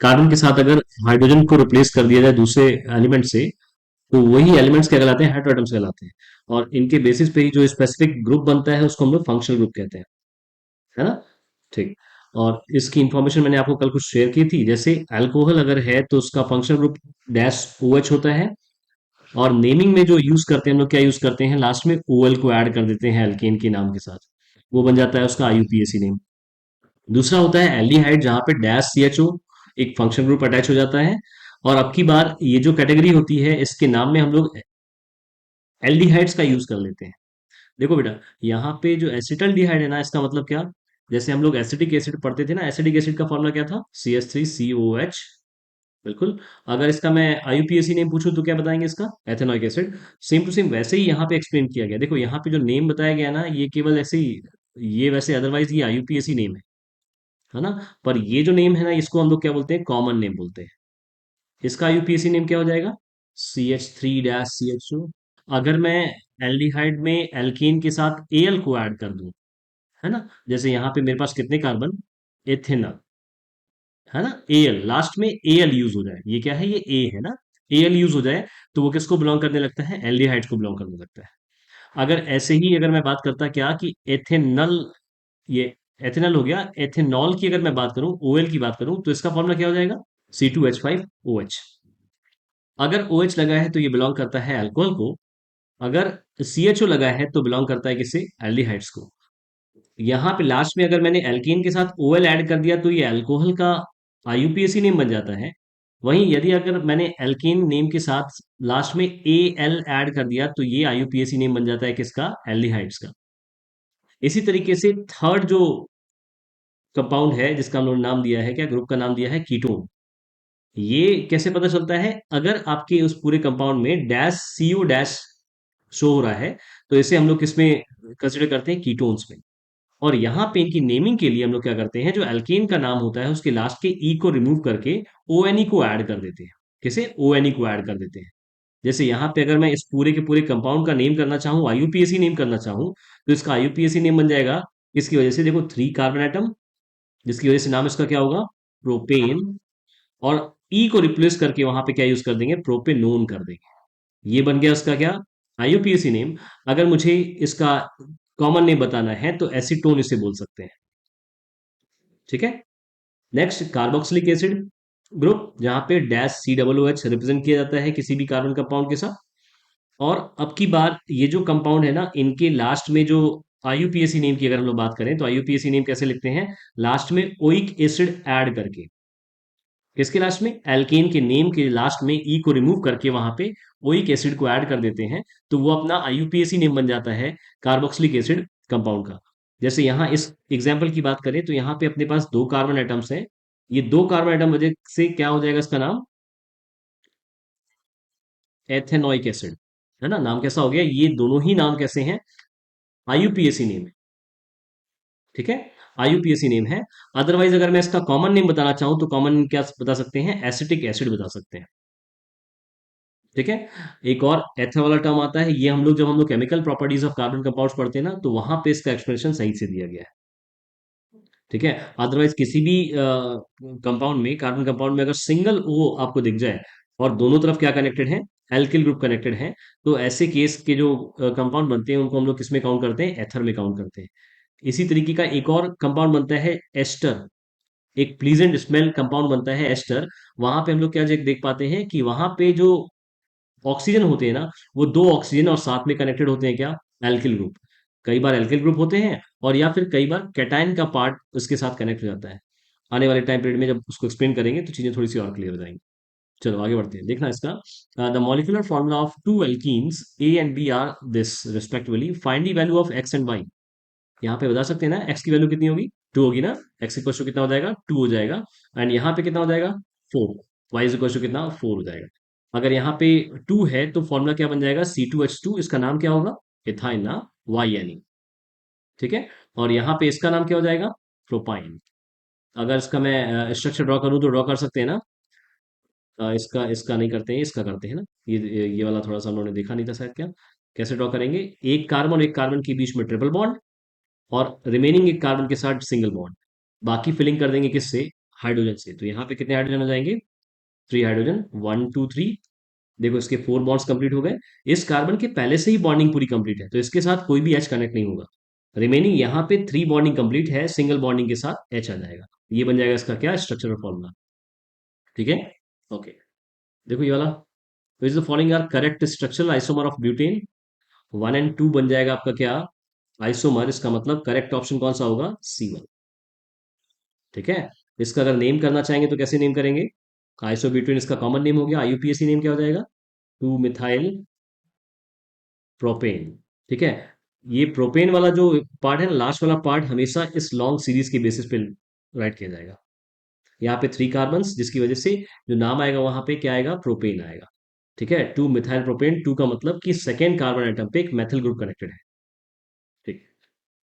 Carbon के साथ अगर हाइड्रोजन को रिप्लेस कर दिया जाए दूसरे एलिमेंट से, तो वही एलिमेंट्स क्या कहलाते हैं, हेटेरोएटम्स कहलाते हैं। और इनके बेसिस पे ही जो स्पेसिफिक ग्रुप बनता है उसको हम लोग फंक्शनल ग्रुप कहते हैं, है ना। ठीक। और इसकी इंफॉर्मेशन मैंने आपको कल कुछ शेयर की थी, जैसे अल्कोहल अगर है तो उसका functional group dash O H होता है। और नेमिंग में जो यूज करते हैं हम लोग, क्या यूज करते हैं, लास्ट में ओ एल को ऐड कर देते हैं एल्केन के नाम के साथ, वो बन जाता है उसका आईयूपीएसी नेम। दूसरा होता है एल्डिहाइड, जहां पे डैश सी एच ओ एक फंक्शन ग्रुप अटैच हो जाता है। और अब की बार ये जो कैटेगरी होती है इसके नाम में हम लोग एल्डिहाइड्स का यूज कर लेते हैं। देखो बेटा, यहाँ पे जो एसिटल्डिहाइड है ना, इसका मतलब क्या, जैसे हम लोग एसिटिक एसिड पढ़ते थे ना, एसिटिक एसिड का फॉर्मूला क्या था, C H three C O H. बिल्कुल। अगर इसका मैं आईयूपीएसी नेम पूछूं तो क्या बताएंगे इसका, ethanoic acid. Same to same वैसे ही यहाँ पे एक्सप्लेन किया गया। देखो यहाँ पे जो नेम बताया गया ना, ये केवल ऐसे ही, ये वैसे अदरवाइज ये आईयूपीएसी नेम है ना। पर ये जो नेम है ना, इसको हम लोग क्या बोलते हैं, कॉमन नेम बोलते हैं। इसका आईयूपीएसी नेम क्या हो जाएगा, C H three dash C H two. अगर मैं एल्डिहाइड में एल्कीन के साथ एल को ऐड कर दूं, है ना, जैसे यहाँ पे मेरे पास कितने कार्बन, एथेनॉल, है ना, एल लास्ट में एल यूज हो जाए, ये क्या है, ये ए है ना, एल यूज हो जाए, तो वो किसको बिलोंग करने लगता है, एल्डिहाइड्स को बिलोंग करने लगता है। अगर ऐसे ही अगर मैं बात करता क्या कि एथेनल, ये एथेनल हो गया, एथेनॉल की अगर मैं बात करूं, ओएल की बात करूं, तो इसका फॉर्मूला क्या हो जाएगा, C2H5OH। अगर OH लगा है तो ये बिलोंग करता है अल्कोहल को। अगर CHO लगा है तो बिलोंग करता है किसे, एल्डिहाइड्स को। यहाँ पे लास्ट में अगर मैंने एल्कीन के साथ OL ऐड कर दिया तो ये अल्कोहल का आईयूपीएसी नेम बन जाता है। वहीं यदि अगर मैंने एल्कीन नेम के साथ लास्ट में AL ऐड कर दिया तो ये आईयूपीएसी नेम बन जाता है किसका, एल्डिहाइड्स का। इसी तरीके से थर्ड जो कंपाउंड है जिसका हम लोगों ने नाम दिया है, क्या ग्रुप का नाम दिया है, कीटोन। ये कैसे पता चलता है, अगर आपके उस पूरे कंपाउंड में डैश सीओ डैश शो हो रहा है, तो इसे हम लोग किसमें कंसिडर करते हैं, कीटोन्स में। और यहाँ पे इनकी नेमिंग के लिए हम लोग क्या करते हैं, जो एल्केन का नाम होता है उसके लास्ट के ई को रिमूव करके ओ एन ई को ऐड कर देते हैं। किसे, ओ एन ई को ऐड कर देते हैं। जैसे यहाँ पे अगर मैं इस पूरे के पूरे कंपाउंड का नेम करना चाहूँ, आईयूपीएसी नेम करना चाहूँ, तो इसका आईयूपीएसी नेम बन जाएगा, इसकी वजह से देखो 3 कार्बन एटम, जिसकी वजह से नाम इसका क्या होगा, प्रोपेन। और ई को रिप्लेस करके वहां पे क्या यूज कर देंगे, प्रोपेनोन कर देंगे। ये बन गया उसका क्या, आईयूपीएसी नेम। अगर मुझे इसका कॉमन नेम बताना है तो एसीटोन इसे बोल सकते हैं। ठीक है। नेक्स्ट कार्बोक्सिलिक एसिड ग्रुप, जहां पे डैश COOH रिप्रेजेंट किया जाता है किसी भी कार्बन कंपाउंड के साथ। और अब की बार ये जो कंपाउंड है ना, इनके लास्ट में जो आईयूपीएसी नेम की अगर हम लोग बात करें, तो आईयूपीएसी नेम कैसे लिखते हैं, लास्ट में ओइक एसिड ऐड करके। किसके लास्ट में, एल्केन के नेम के लास्ट में ई को रिमूव करके वहां पे ओइक एसिड को ऐड कर देते हैं, तो वो अपना आईयूपीएसी नेम बन जाता है कार्बोक्सिलिक एसिड कंपाउंड का। जैसे यहाँ इस एग्जाम्पल की बात करें तो यहाँ पे अपने पास 2 कार्बन एटम्स हैं। ये 2 कार्बन एटम वजह से क्या हो जाएगा इसका नाम, एथेनोइक एसिड, है ना। नाम कैसा हो गया, ये दोनों ही नाम कैसे हैं, आईयूपीएसी नेम है। ठीक है, आईयूपीएसी नेम है। अदरवाइज अगर मैं इसका कॉमन नेम बताना चाहूँ तो कॉमन क्या बता सकते हैं, एसिटिक एसिड बता सकते हैं। ठीक है। एक और एथर वाला टर्म आता है, ये हम लोग जब हम लोग chemical properties of carbon compounds पढ़ते हैं ना, तो वहां पे इसका एक्सप्लेनेशन सही से दिया गया है। ठीक है। अदरवाइज किसी भी कंपाउंड में, कार्बन कंपाउंड में अगर सिंगल ओ आपको दिख जाए और दोनों तरफ क्या कनेक्टेड है, एल्किल ग्रुप कनेक्टेड है, तो ऐसे केस के जो कंपाउंड बनते हैं उनको हम लोग किसमें काउंट करते हैं, एथर में काउंट करते हैं। इसी तरीके का एक और कंपाउंड बनता है एस्टर, एक प्लीजेंट स्मेल कंपाउंड बनता है एस्टर। वहां पे हम लोग क्या देख पाते हैं कि वहां पे जो ऑक्सीजन होते हैं ना, वो 2 ऑक्सीजन और साथ में कनेक्टेड होते हैं क्या, एल्किल ग्रुप। कई बार एल्किल ग्रुप होते हैं, और या फिर कई बार कैटायन का पार्ट उसके साथ कनेक्ट हो जाता है। आने वाले टाइम पीरियड में जब उसको एक्सप्लेन करेंगे तो चीजें थोड़ी सी और क्लियर हो जाएंगी। चलो आगे बढ़ते हैं, देखना इसका, the molecular formula of two alkenes A and B are this respectively, find the value of X and Y. यहाँ पे बता सकते हैं ना, एक्स की वैल्यू कितनी होगी, 2 होगी ना, एक्स इक्वल टू कितना हो जाएगा, 2 हो जाएगा। एंड यहाँ पे कितना हो जाएगा, 4। वाई इक्वल टू कितना, 4 हो जाएगा। अगर यहाँ पे 2 है तो फॉर्मूला क्या बन जाएगा, C2H2, इसका नाम क्या होगा, इथाइन ना, YNE। ठीक है। और यहाँ पे इसका नाम क्या हो जाएगा, प्रोपाइन। अगर इसका मैं स्ट्रक्चर ड्रॉ करूँ तो ड्रॉ कर सकते हैं ना। इसका इसका नहीं करते हैं, इसका करते हैं ना। ये वाला थोड़ा सा उन्होंने देखा नहीं था शायद, क्या कैसे ड्रॉ करेंगे, एक कार्बन और एक कार्बन के बीच में ट्रिपल बॉन्ड, और रिमेनिंग एक कार्बन के साथ सिंगल बॉन्ड। बाकी फिलिंग कर देंगे किससे, हाइड्रोजन से। तो यहाँ पे कितने हाइड्रोजन हो जाएंगे? 3 हाइड्रोजन, 1 2 3। देखो इसके 4 बॉन्ड्स कंप्लीट हो गए। इस कार्बन के पहले से ही बॉन्डिंग पूरी कंप्लीट है, तो इसके साथ कोई भी एच कनेक्ट नहीं होगा। रिमेनिंग यहाँ पे 3 बॉन्डिंग कंप्लीट है, सिंगल बॉन्डिंग के साथ एच आ जाएगा। ये बन जाएगा इसका क्या, स्ट्रक्चरल फॉर्मूला। ठीक है, ओके। देखो ये वाला, which the following are correct structural isomer of butane. 1 और 2 बन जाएगा आपका क्या, आइसोमर। इसका मतलब करेक्ट ऑप्शन कौन सा होगा, C1। ठीक है, इसका अगर नेम करना चाहेंगे तो कैसे नेम करेंगे? आइसोब्यूटेन इसका कॉमन नेम हो गया, IUPAC नेम क्या हो जाएगा, 2 मिथाइल प्रोपेन। ठीक है, ये प्रोपेन वाला जो पार्ट है ना, लास्ट वाला पार्ट, हमेशा इस लॉन्ग सीरीज के बेसिस पे राइट किया जाएगा। यहाँ पे 3 कार्बन्स, जिसकी वजह से जो नाम आएगा वहां पे क्या आएगा, प्रोपेन आएगा। ठीक है, 2 मिथाइल प्रोपेन, 2 का मतलब कि सेकेंड कार्बन आइटम पे एक मेथल ग्रुप कनेक्टेड है। ठीक,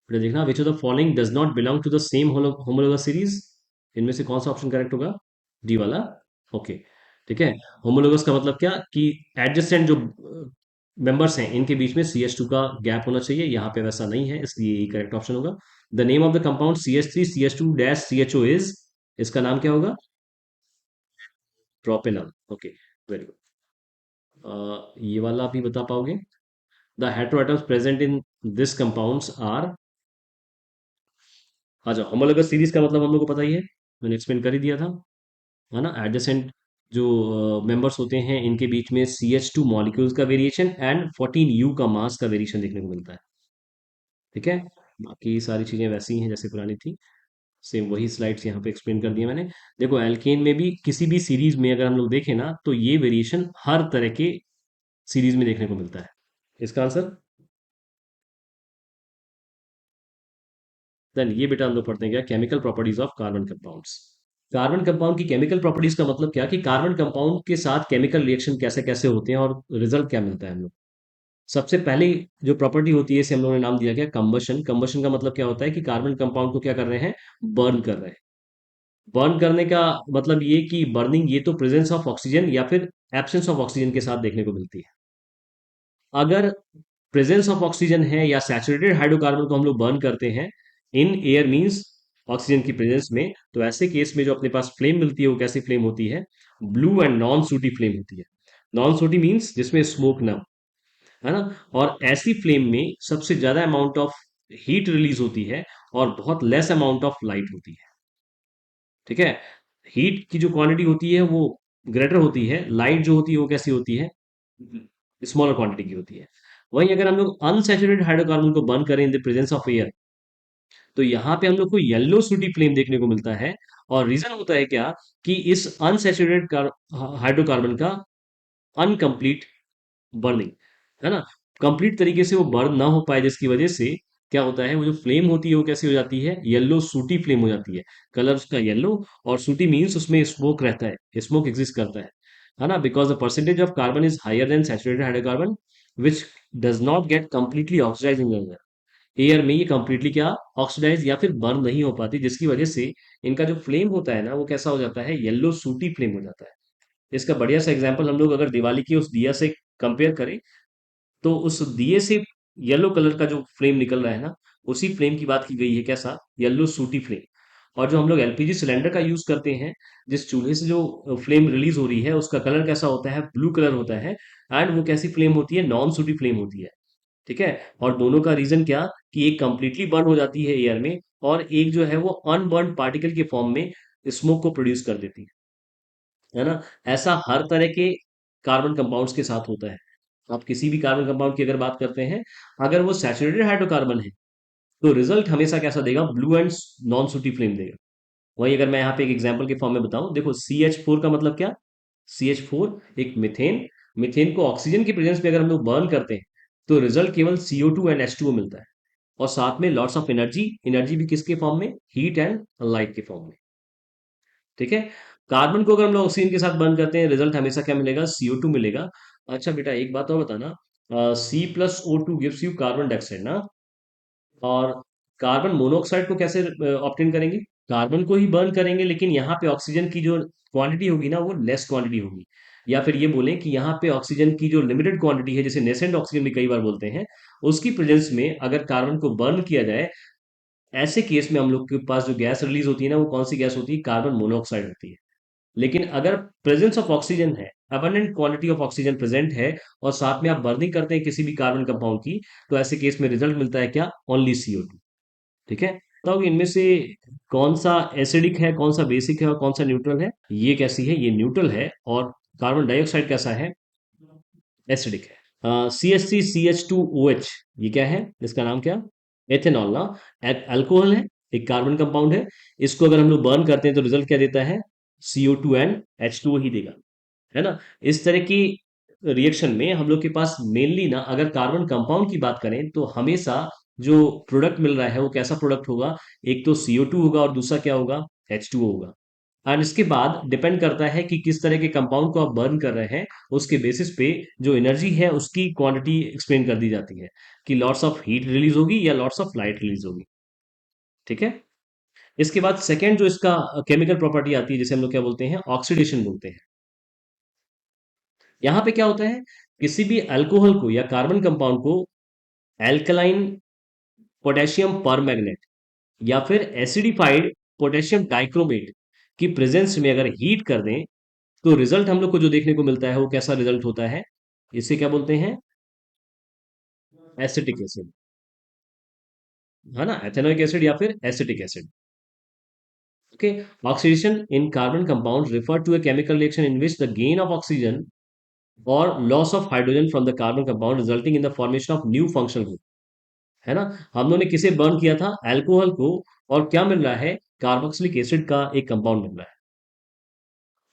फिर देखना, which of the following does not belong to the same homologous series. इनमें से कौन सा ऑप्शन करेक्ट होगा, डी वाला। ओके, ठीक है। होमोलोगस का मतलब क्या, कि एडजेसेंट जो मेंबर्स हैं इनके बीच में CH2 का गैप होना चाहिए, यहाँ पे वैसा नहीं है, इसलिए ये करेक्ट ऑप्शन होगा। The name of the compound CH3 CH2 dash CHO is, इसका नाम क्या होगा, प्रोपेनॉल। Okay, very good. ये वाला भी बता पाओगे? The heteroatoms present in this compounds are. अच्छा, होमोलोगस सीरीज का मतलब हम लोग को पता ही है, मैंने एक्सप्लेन कर ही दिया था, है ना। एडजेसेंट जो मेंबर्स होते हैं इनके बीच में CH2 मॉलिक्यूल्स का वेरिएशन एंड 14U का मास का वेरिएशन देखने को मिलता है। ठीक है, बाकी सारी चीजें वैसी ही हैं जैसे पुरानी थी, सेम वही स्लाइड्स यहाँ पे एक्सप्लेन कर दिया मैंने। देखो एल्केन में भी किसी भी सीरीज में अगर हम लोग देखें ना, तो ये वेरिएशन हर तरह के सीरीज में देखने को मिलता है। इसका आंसर, देन ये बेटा हम लोग पढ़ते हैं क्या, chemical properties of carbon compounds. Carbon compound की केमिकल प्रॉपर्टीज का मतलब क्या, कि कार्बन कंपाउंड के साथ केमिकल रिएक्शन कैसे कैसे होते हैं और रिजल्ट क्या मिलता है हम लोग। सबसे पहली जो प्रॉपर्टी होती है, इसे हम लोगों ने नाम दिया गया कंबशन। कंबशन का मतलब क्या होता है, कि कार्बन कंपाउंड को क्या कर रहे हैं, बर्न कर रहे हैं। बर्न करने का मतलब ये कि बर्निंग ये तो प्रेजेंस ऑफ ऑक्सीजन या फिर एब्सेंस ऑफ ऑक्सीजन के साथ देखने को मिलती है। अगर प्रेजेंस ऑफ ऑक्सीजन है या सैचुरेटेड हाइड्रोकार्बन को हम लोग बर्न करते हैं इन एयर मींस ऑक्सीजन की प्रेजेंस में, तो ऐसे केस में जो अपने पास फ्लेम मिलती है वो कैसी फ्लेम होती है, ब्लू एंड नॉन सूटी फ्लेम होती है। नॉन सूटी मींस जिसमें स्मोक ना हो, है ना। और ऐसी फ्लेम में सबसे ज्यादा अमाउंट ऑफ हीट रिलीज होती है और बहुत लेस अमाउंट ऑफ लाइट होती है। ठीक है, हीट की जो क्वांटिटी होती है वो ग्रेटर होती है, लाइट जो होती है वो कैसी होती है, स्मॉलर क्वांटिटी की होती है। वहीं अगर हम लोग अनसैचुरेटेड हाइड्रोकार्बन को बर्न करें इन द प्रेजेंस ऑफ एयर, तो यहाँ पे हम लोग को येलो सूटी फ्लेम देखने को मिलता है। और रीजन होता है क्या, कि इस अनसैचुरेटेड हाइड्रोकार्बन का अनकंप्लीट बर्निंग, है ना। कंप्लीट तरीके से वो बर्न ना हो पाए, जिसकी वजह से क्या होता है, वो जो फ्लेम होती है वो कैसी हो जाती है, येलो सूटी फ्लेम हो जाती है। कलर उसका येलो, और सूटी मीन्स उसमें स्मोक रहता है, स्मोक एग्जिस्ट करता है ना। Because the percentage of carbon is higher than saturated hydrocarbon which does not get completely oxidise in air. Air में ये कंप्लीटली क्या, ऑक्सीडाइज या फिर बर्न नहीं हो पाती, जिसकी वजह से इनका जो फ्लेम होता है ना, वो कैसा हो जाता है, येलो सूटी फ्लेम हो जाता है। इसका बढ़िया सा एग्जांपल हम लोग अगर दिवाली की उस दिया से कंपेयर करें, तो उस दिए से येलो कलर का जो फ्लेम निकल रहा है ना, उसी फ्लेम की बात की गई है, कैसा, येलो सूटी फ्लेम। और जो हम लोग एलपीजी सिलेंडर का यूज करते हैं, जिस चूल्हे से जो फ्लेम रिलीज हो रही है, उसका कलर कैसा होता है, ब्लू कलर होता है। एंड वो कैसी फ्लेम होती है, नॉन सूटी फ्लेम होती है। ठीक है, और दोनों का रीजन क्या, कि एक कंप्लीटली बर्न हो जाती है एयर में, और एक जो है वो अनबर्न पार्टिकल के फॉर्म में स्मोक को प्रोड्यूस कर देती है ना। ऐसा हर तरह के कार्बन कंपाउंड्स के साथ होता है। आप किसी भी कार्बन कंपाउंड की अगर बात करते हैं, अगर वो सैचुरेटेड हाइड्रोकार्बन है, तो रिजल्ट हमेशा कैसा देगा, ब्लू एंड नॉन सूटी फ्लेम देगा। वही अगर मैं यहाँ पे एक एग्जांपल के फॉर्म में बताऊं, देखो CH4 का मतलब क्या, CH4 एक मीथेन। मीथेन को ऑक्सीजन की प्रेजेंस में अगर हम लोग बर्न करते हैं, तो रिजल्ट केवल CO2 एंड H2O मिलता है। और साथ में लॉट्स ऑफ एनर्जी, एनर्जी भी किसके फॉर्म में, हीट एंड लाइट के फॉर्म में। ठीक है, कार्बन को अगर हम लोग ऑक्सीजन के साथ बर्न करते हैं, रिजल्ट हमेशा क्या मिलेगा, CO2 मिलेगा। अच्छा बेटा एक बात और बताना, C+O2 gives you carbon dioxide ना, और कार्बन मोनोऑक्साइड को कैसे ऑब्टेन करेंगे, कार्बन को ही बर्न करेंगे, लेकिन यहाँ पे ऑक्सीजन की जो क्वांटिटी होगी ना, वो लेस क्वांटिटी होगी। या फिर ये बोलें कि यहाँ पे ऑक्सीजन की जो लिमिटेड क्वांटिटी है, जिसे नेसेंट ऑक्सीजन भी कई बार बोलते हैं, उसकी प्रेजेंस में अगर कार्बन को बर्न किया जाए ऐसे केस में हम लोग के पास जो गैस रिलीज होती है ना, वो कौन सी गैस होती है? कार्बन मोनोऑक्साइड होती है। लेकिन अगर प्रेजेंस ऑफ ऑक्सीजन है, abundant quantity of oxygen present है, और साथ में आप बर्निंग करते हैं किसी भी कार्बन कंपाउंड की, तो ऐसे केस में रिजल्ट मिलता है क्या? Only CO2। ठीक है, बताओ कि इनमें से कौन सा एसिडिक है, कौन सा बेसिक है, और कौन सा न्यूट्रल है? ये कैसी है? ये न्यूट्रल है। और कार्बन डाइऑक्साइड कैसा है? एसिडिक है। CH3CH2OH, ये क्या है? इसका नाम क्या? एथेनॉल ना। अल्कोहल है, एक कार्बन कंपाउंड है। इसको अगर हम लोग बर्न करते हैं तो रिजल्ट क्या देता है? CO2 एंड H2O ही देगा, है ना। इस तरह की रिएक्शन में हम लोग के पास मेनली ना, अगर कार्बन कंपाउंड की बात करें तो हमेशा जो प्रोडक्ट मिल रहा है वो कैसा प्रोडक्ट होगा? एक तो CO2 होगा, और दूसरा क्या होगा? H2O होगा। और इसके बाद डिपेंड करता है कि किस तरह के कंपाउंड को आप बर्न कर रहे हैं, उसके बेसिस पे जो एनर्जी है उसकी क्वांटिटी एक्सप्लेन कर दी जाती है, कि लॉट्स ऑफ हीट रिलीज होगी या लॉट्स ऑफ लाइट रिलीज होगी। ठीक है। इसके बाद सेकेंड जो इसका केमिकल प्रॉपर्टी आती है, जिसे हम लोग क्या बोलते हैं? ऑक्सीडेशन बोलते हैं। यहां पे क्या होता है? किसी भी अल्कोहल को या कार्बन कंपाउंड को एल्कलाइन पोटेशियम परमैंगनेट या फिर एसिडिफाइड पोटेशियम डाइक्रोमेट की प्रेजेंस में अगर हीट कर दें, तो रिजल्ट हम लोग को जो देखने को मिलता है वो कैसा रिजल्ट होता है? इसे क्या बोलते हैं? एसिटिक एसिड, है ना। एथेनोइक एसिड या फिर acetic acid. Okay. Oxidation in carbon compound refer to a chemical reaction in which the gain of oxygen or loss of hydrogen from the carbon compound resulting in the formation of new functional group, है ना। हम लोगों ने किसे burn किया था? Alcohol को। और क्या मिल रहा है? कार्बोक्सिलिक एसिड का एक कंपाउंड मिल रहा है।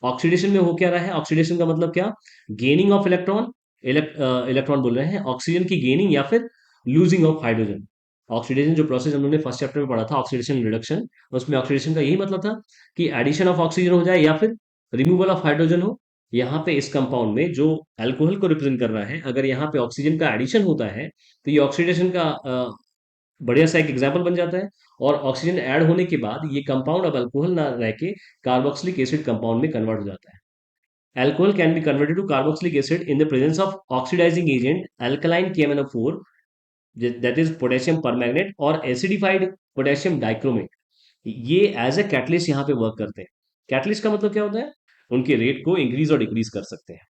ऑक्सीडेशन में हो क्या रहा है? ऑक्सीडेशन का मतलब क्या? Gaining of electron. इलेक्ट्रॉन बोल रहे हैं, ऑक्सीजन की गेनिंग या फिर लूजिंग ऑफ हाइड्रोजन। ऑक्सीडेशन जो प्रोसेस हम लोगों ने फर्स्ट चैप्टर में पढ़ा था, ऑक्सीडेशन रिडक्शन, उसमें ऑक्सीडेशन का यही मतलब था कि एडिशन ऑफ ऑक्सीजन हो जाए या फिर रिमूवल ऑफ हाइड्रोजन हो। यहाँ पे इस कंपाउंड में जो अल्कोहल को रिप्रेजेंट कर रहा है, अगर यहाँ पे ऑक्सीजन का एडिशन होता है, तो ये ऑक्सीडेशन का बढ़िया सा एक एग्जाम्पल बन जाता है। और ऑक्सीजन ऐड होने के बाद ये कंपाउंड अब अल्कोहल ना रह के कार्बोक्सिलिक एसिड कंपाउंड में कन्वर्ट हो जाता है। Alcohol can be converted to carboxylic acid in the presence of oxidizing agent alkaline KMnO4, that is potassium permanganate, और acidified potassium dichromate। ये एज ए कैटलिस्ट यहाँ पे वर्क करते हैं। कैटलिस्ट का मतलब क्या होता है? उनके रेट को इंक्रीज और डिक्रीज कर सकते हैं।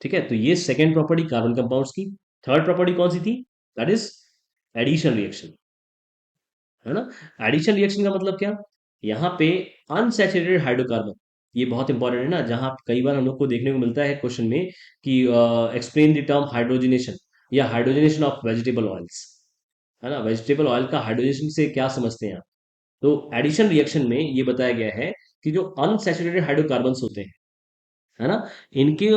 ठीक है, तो ये सेकेंड प्रॉपर्टी कार्बन कंपाउंड्स की। थर्ड प्रॉपर्टी कौन सी थी? दैट इज एडिशन रिएक्शन, है ना। एडिशन रिएक्शन का मतलब क्या? यहाँ पे अनसैचुरेटेड हाइड्रोकार्बन, ये बहुत इंपॉर्टेंट है ना, जहाँ कई बार हम लोग को देखने को मिलता है क्वेश्चन में कि एक्सप्लेन द टर्म हाइड्रोजनेशन या हाइड्रोजनेशन ऑफ वेजिटेबल ऑयल्स, है ना। वेजिटेबल ऑयल का हाइड्रोजनेशन से क्या समझते हैं आप? तो एडिशन रिएक्शन में ये बताया गया है कि जो अनसैचुरेटेड हाइड्रोकार्बन्स होते हैं, है ना, इनके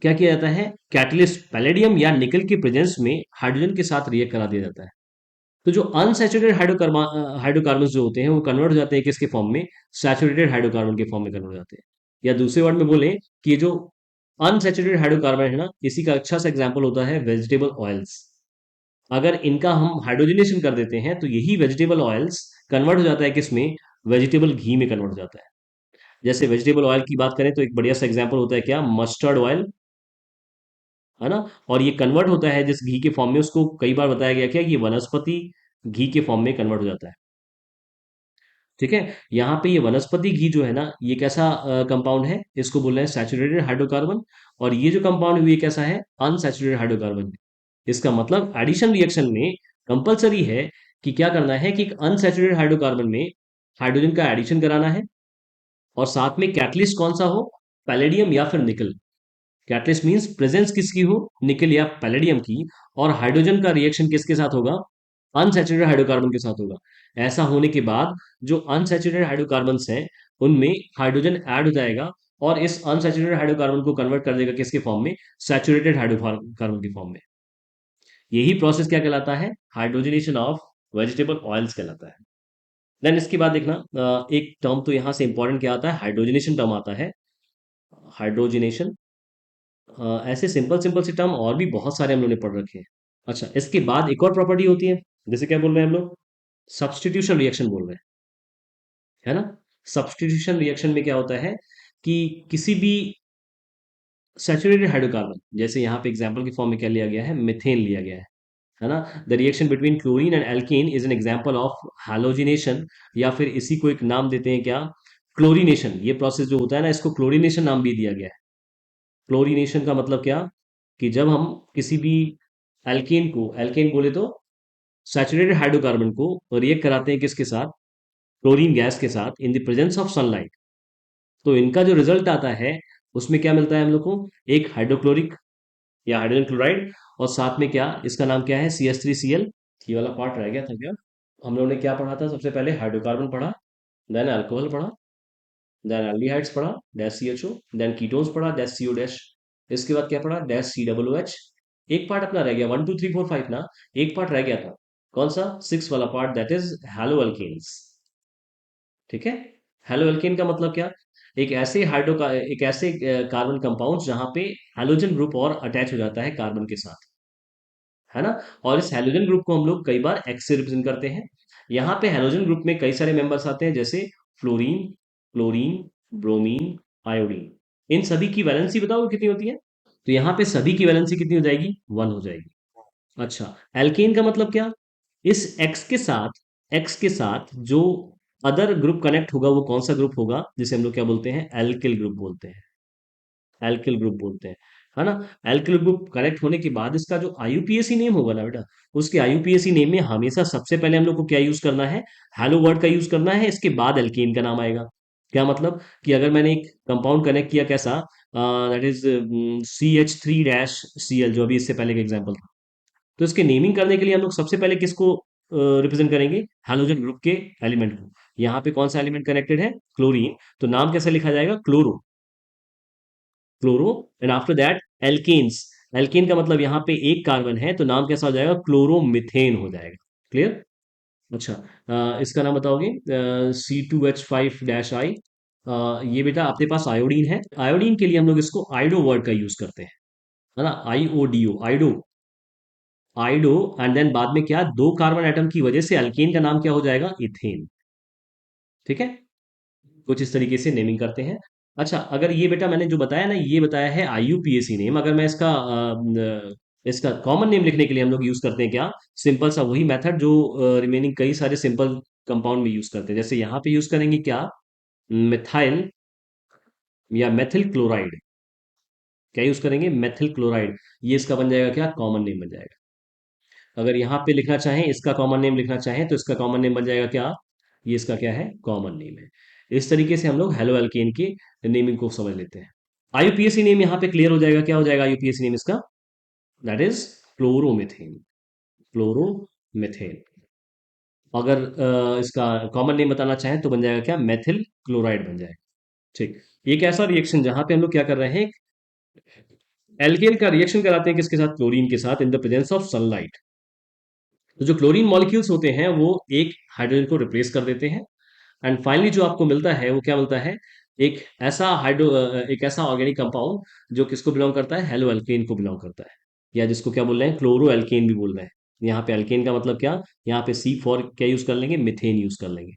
क्या किया जाता है? कैटलिस्ट पैलेडियम या निकल के प्रेजेंस में हाइड्रोजन के साथ रिएक्ट करा दिया जाता है। तो जो अनसैचुरेटेड हाइड्रोकार्बन जो होते हैं वो कन्वर्ट हो जाते हैं किसके फॉर्म में? सैचुरेटेड हाइड्रोकार्बन के फॉर्म में कन्वर्ट हो जाते हैं। या दूसरे वर्ड में बोले कि ये जो अनसैचुरेटेड हाइड्रोकार्बन है ना, इसी का अच्छा सा एग्जांपल होता है वेजिटेबल ऑयल्स। अगर इनका हम हाइड्रोजनेशन कर देते हैं तो यही वेजिटेबल ऑयल्स कन्वर्ट हो जाता है किसमें? वेजिटेबल घी में कन्वर्ट हो जाता है। जैसे वेजिटेबल ऑयल की बात करें तो एक बढ़िया सा एग्जांपल होता है क्या? मस्टर्ड ऑयल, है ना। और ये कन्वर्ट होता है जिस घी के फॉर्म में, उसको कई बार बताया गया क्या, ये वनस्पति घी के फॉर्म में कन्वर्ट हो जाता है। ठीक है। यहाँ पे ये वनस्पति घी जो है ना, ये कैसा कंपाउंड है? इसको बोल रहे हैं सैचुरेटेड हाइड्रोकार्बन। और ये जो कंपाउंड है ये कैसा है? Unsaturated hydrocarbon. इसका मतलब एडिशन रिएक्शन में कंपलसरी है कि क्या करना है कि अनसैचुरेटेड हाइड्रोकार्बन में हाइड्रोजन का एडिशन कराना है, और साथ में कैटलिस्ट कौन सा हो? पैलेडियम या फिर निकल। कैटलिस्ट मींस प्रेजेंस किसकी हो? निकल या पैलेडियम की। और हाइड्रोजन का रिएक्शन किसके साथ होगा? अनसैचुरेटेड हाइड्रोकार्बन के साथ होगा। ऐसा होने के बाद जो अनसैचुरेटेड हाइड्रोकार्बन्स हैं उनमें हाइड्रोजन ऐड हो जाएगा, और इस अनसैचुरेटेड हाइड्रोकार्बन को कन्वर्ट कर देगा किसके फॉर्म में? सैचुरेटेड हाइड्रोकार्बन के फॉर्म में। यही प्रोसेस क्या कहलाता है? हाइड्रोजनेशन ऑफ वेजिटेबल ऑयल्स कहलाता है। देन इसके बाद देखना, एक टर्म तो यहाँ से इंपॉर्टेंट क्या आता है? हाइड्रोजनेशन टर्म आता है। हाइड्रोजनेशन, ऐसे सिंपल सिंपल से टर्म और भी बहुत सारे हम लोगों ने पढ़ रखे हैं। अच्छा, इसके बाद एक और प्रॉपर्टी होती है, जैसे क्या बोल रहे हैं हम लोग? सब्स्टिट्यूशन रिएक्शन बोल रहे हैं, है ना। सब्स्टिट्यूशन रिएक्शन में क्या होता है कि किसी भी सैचुरेटेड हाइड्रोकार्बन, जैसे यहाँ पे एग्जांपल के फॉर्म में क्या लिया गया है? मीथेन लिया गया है। है ना। The reaction between chlorine and alkane is an example of halogenation, या फिर इसी को एक नाम देते हैं क्या, क्लोरीनेशन। ये प्रोसेस जो होता है ना, इसको क्लोरीनेशन नाम भी दिया गया है। क्लोरीनेशन का मतलब क्या, कि जब हम किसी भी एल्केन को, एल्केन बोले तो सैचुरेटेड हाइड्रोकार्बन को रिएक्ट कराते हैं किसके साथ, क्लोरीन गैस के साथ, इन द प्रेजेंस ऑफ सनलाइट, तो इनका जो रिजल्ट आता है उसमें क्या मिलता है हम लोग को, एक हाइड्रोक्लोरिक या हाइड्रोजन क्लोराइड, और साथ में क्या, इसका नाम क्या है, CH3Cl। ये वाला पार्ट रह गया था क्या, हम लोगों ने क्या पढ़ा था, सबसे पहले हाइड्रोकार्बन पढ़ा, देन अल्कोहल पढ़ा, देन एल्डिहाइड्स पढ़ा, डैश CHO, देन कीटोन्स पढ़ा, डैश CO डैश, इसके बाद क्या पढ़ा, डैश COOH। एक पार्ट अपना रह गया, 1 2 3 4 5 ना, एक पार्ट रह गया था, कौन सा, 6 वाला part, that is halo alkanes. ठीक है। हैलो अल्केन का मतलब क्या, एक ऐसे हाइड्रो का, एक ऐसे कार्बन कंपाउंड जहां पे हैलोजन ग्रुप और अटैच हो जाता है कार्बन के साथ, है ना। और इस हैलोजन ग्रुप को हम लोग कई बार एक्स से रिप्रेजेंट करते हैं। यहाँ पे हैलोजन ग्रुप में कई सारे मेंबर्स आते हैं, जैसे फ्लोरीन, क्लोरीन, ब्रोमीन, आयोडीन। इन सभी की वैलेंसी बताओ कितनी होती है, तो यहाँ पे सभी की वैलेंसी कितनी हो जाएगी, 1 हो जाएगी। अच्छा, एल्केन का मतलब क्या, इस एक्स के साथ जो अदर ग्रुप कनेक्ट होगा वो कौन सा ग्रुप होगा, जिसे हम लोग क्या बोलते हैं, एल्किल ग्रुप बोलते हैं, एल्किल ग्रुप बोलते हैं, है ना। एल्किल ग्रुप कनेक्ट होने के बाद इसका जो आईयूपीएसी नेम होगा ना बेटा, उसके आईयूपीएसी नेम में हमेशा सबसे पहले हम लोग को क्या यूज करना है, हेलो वर्ड का यूज करना है, इसके बाद एल्केन का नाम आएगा। क्या मतलब, कि अगर मैंने एक कंपाउंड कनेक्ट किया कैसा, दैट इज CH3-Cl, जो अभी इससे पहले का एग्जाम्पल था, तो इसके नेमिंग करने के लिए हम लोग सबसे पहले किसको रिप्रेजेंट करेंगे, हैलोजन ग्रुप के एलिमेंट को। यहाँ पे कौन सा एलिमेंट कनेक्टेड है, क्लोरीन, तो नाम कैसे लिखा जाएगा, chloro, chloro. And after that alkanes, alkane का मतलब यहाँ पे एक कार्बन है, तो नाम कैसा हो जाएगा, क्लोरोमिथेन हो जाएगा। क्लियर। अच्छा, इसका नाम बताओगे, C2H5-I। ये बेटा अपने पास आयोडीन है, आयोडीन के लिए हम लोग इसको आइडो वर्ड का यूज करते हैं, है ना, IODO, iodo, iodo. And then बाद में क्या, दो कार्बन एटम की वजह से अल्केन का नाम क्या हो जाएगा, इथेन। ठीक है, कुछ इस तरीके से नेमिंग करते हैं। अच्छा, अगर ये बेटा मैंने जो बताया ना, ये बताया है IUPAC नेम, अगर मैं इसका इसका कॉमन नेम लिखने के लिए हम लोग यूज करते हैं क्या, सिंपल सा वही मेथड जो रिमेनिंग कई सारे सिंपल कंपाउंड में यूज करते हैं। जैसे यहाँ पे यूज करेंगे क्या, मिथाइल या मेथिल क्लोराइड, क्या यूज करेंगे, मेथिल क्लोराइड, ये इसका बन जाएगा क्या, कॉमन नेम बन जाएगा। अगर यहाँ पे लिखना चाहें, इसका कॉमन नेम लिखना चाहें, तो इसका कॉमन नेम बन जाएगा क्या, ये इसका क्या है, कॉमन नेम है। इस तरीके से हम लोग हेलो एल्केन की नेमिंग को समझ लेते हैं। IUPAC नेम यहाँ पे क्लियर हो जाएगा, क्या हो जाएगा IUPAC नेम इसका, दैट इज क्लोरोमिथेन, क्लोरोमिथेन। अगर इसका कॉमन नेम बताना चाहें तो बन जाएगा क्या, मेथिल क्लोराइड बन जाएगा। ठीक। एक ऐसा रिएक्शन जहां पे हम लोग क्या कर रहे हैं, एल्केन का रिएक्शन कराते हैं किसके साथ, क्लोरीन के साथ, इन द प्रेजेंस ऑफ सनलाइट। तो जो क्लोरीन मॉलिक्यूल्स होते हैं वो एक हाइड्रोजन को रिप्लेस कर देते हैं, एंड फाइनली जो आपको मिलता है वो क्या मिलता है, एक ऐसा एक ऐसा ऑर्गेनिक कंपाउंड जो किसको बिलोंग करता है, हेलो एल्केन को बिलोंग करता है, या जिसको क्या बोल रहे हैं, क्लोरो एल्केन भी बोल रहे हैं। यहाँ पे एल्केन का मतलब क्या, यहाँ पे C फॉर क्या यूज कर लेंगे, मिथेन यूज कर लेंगे,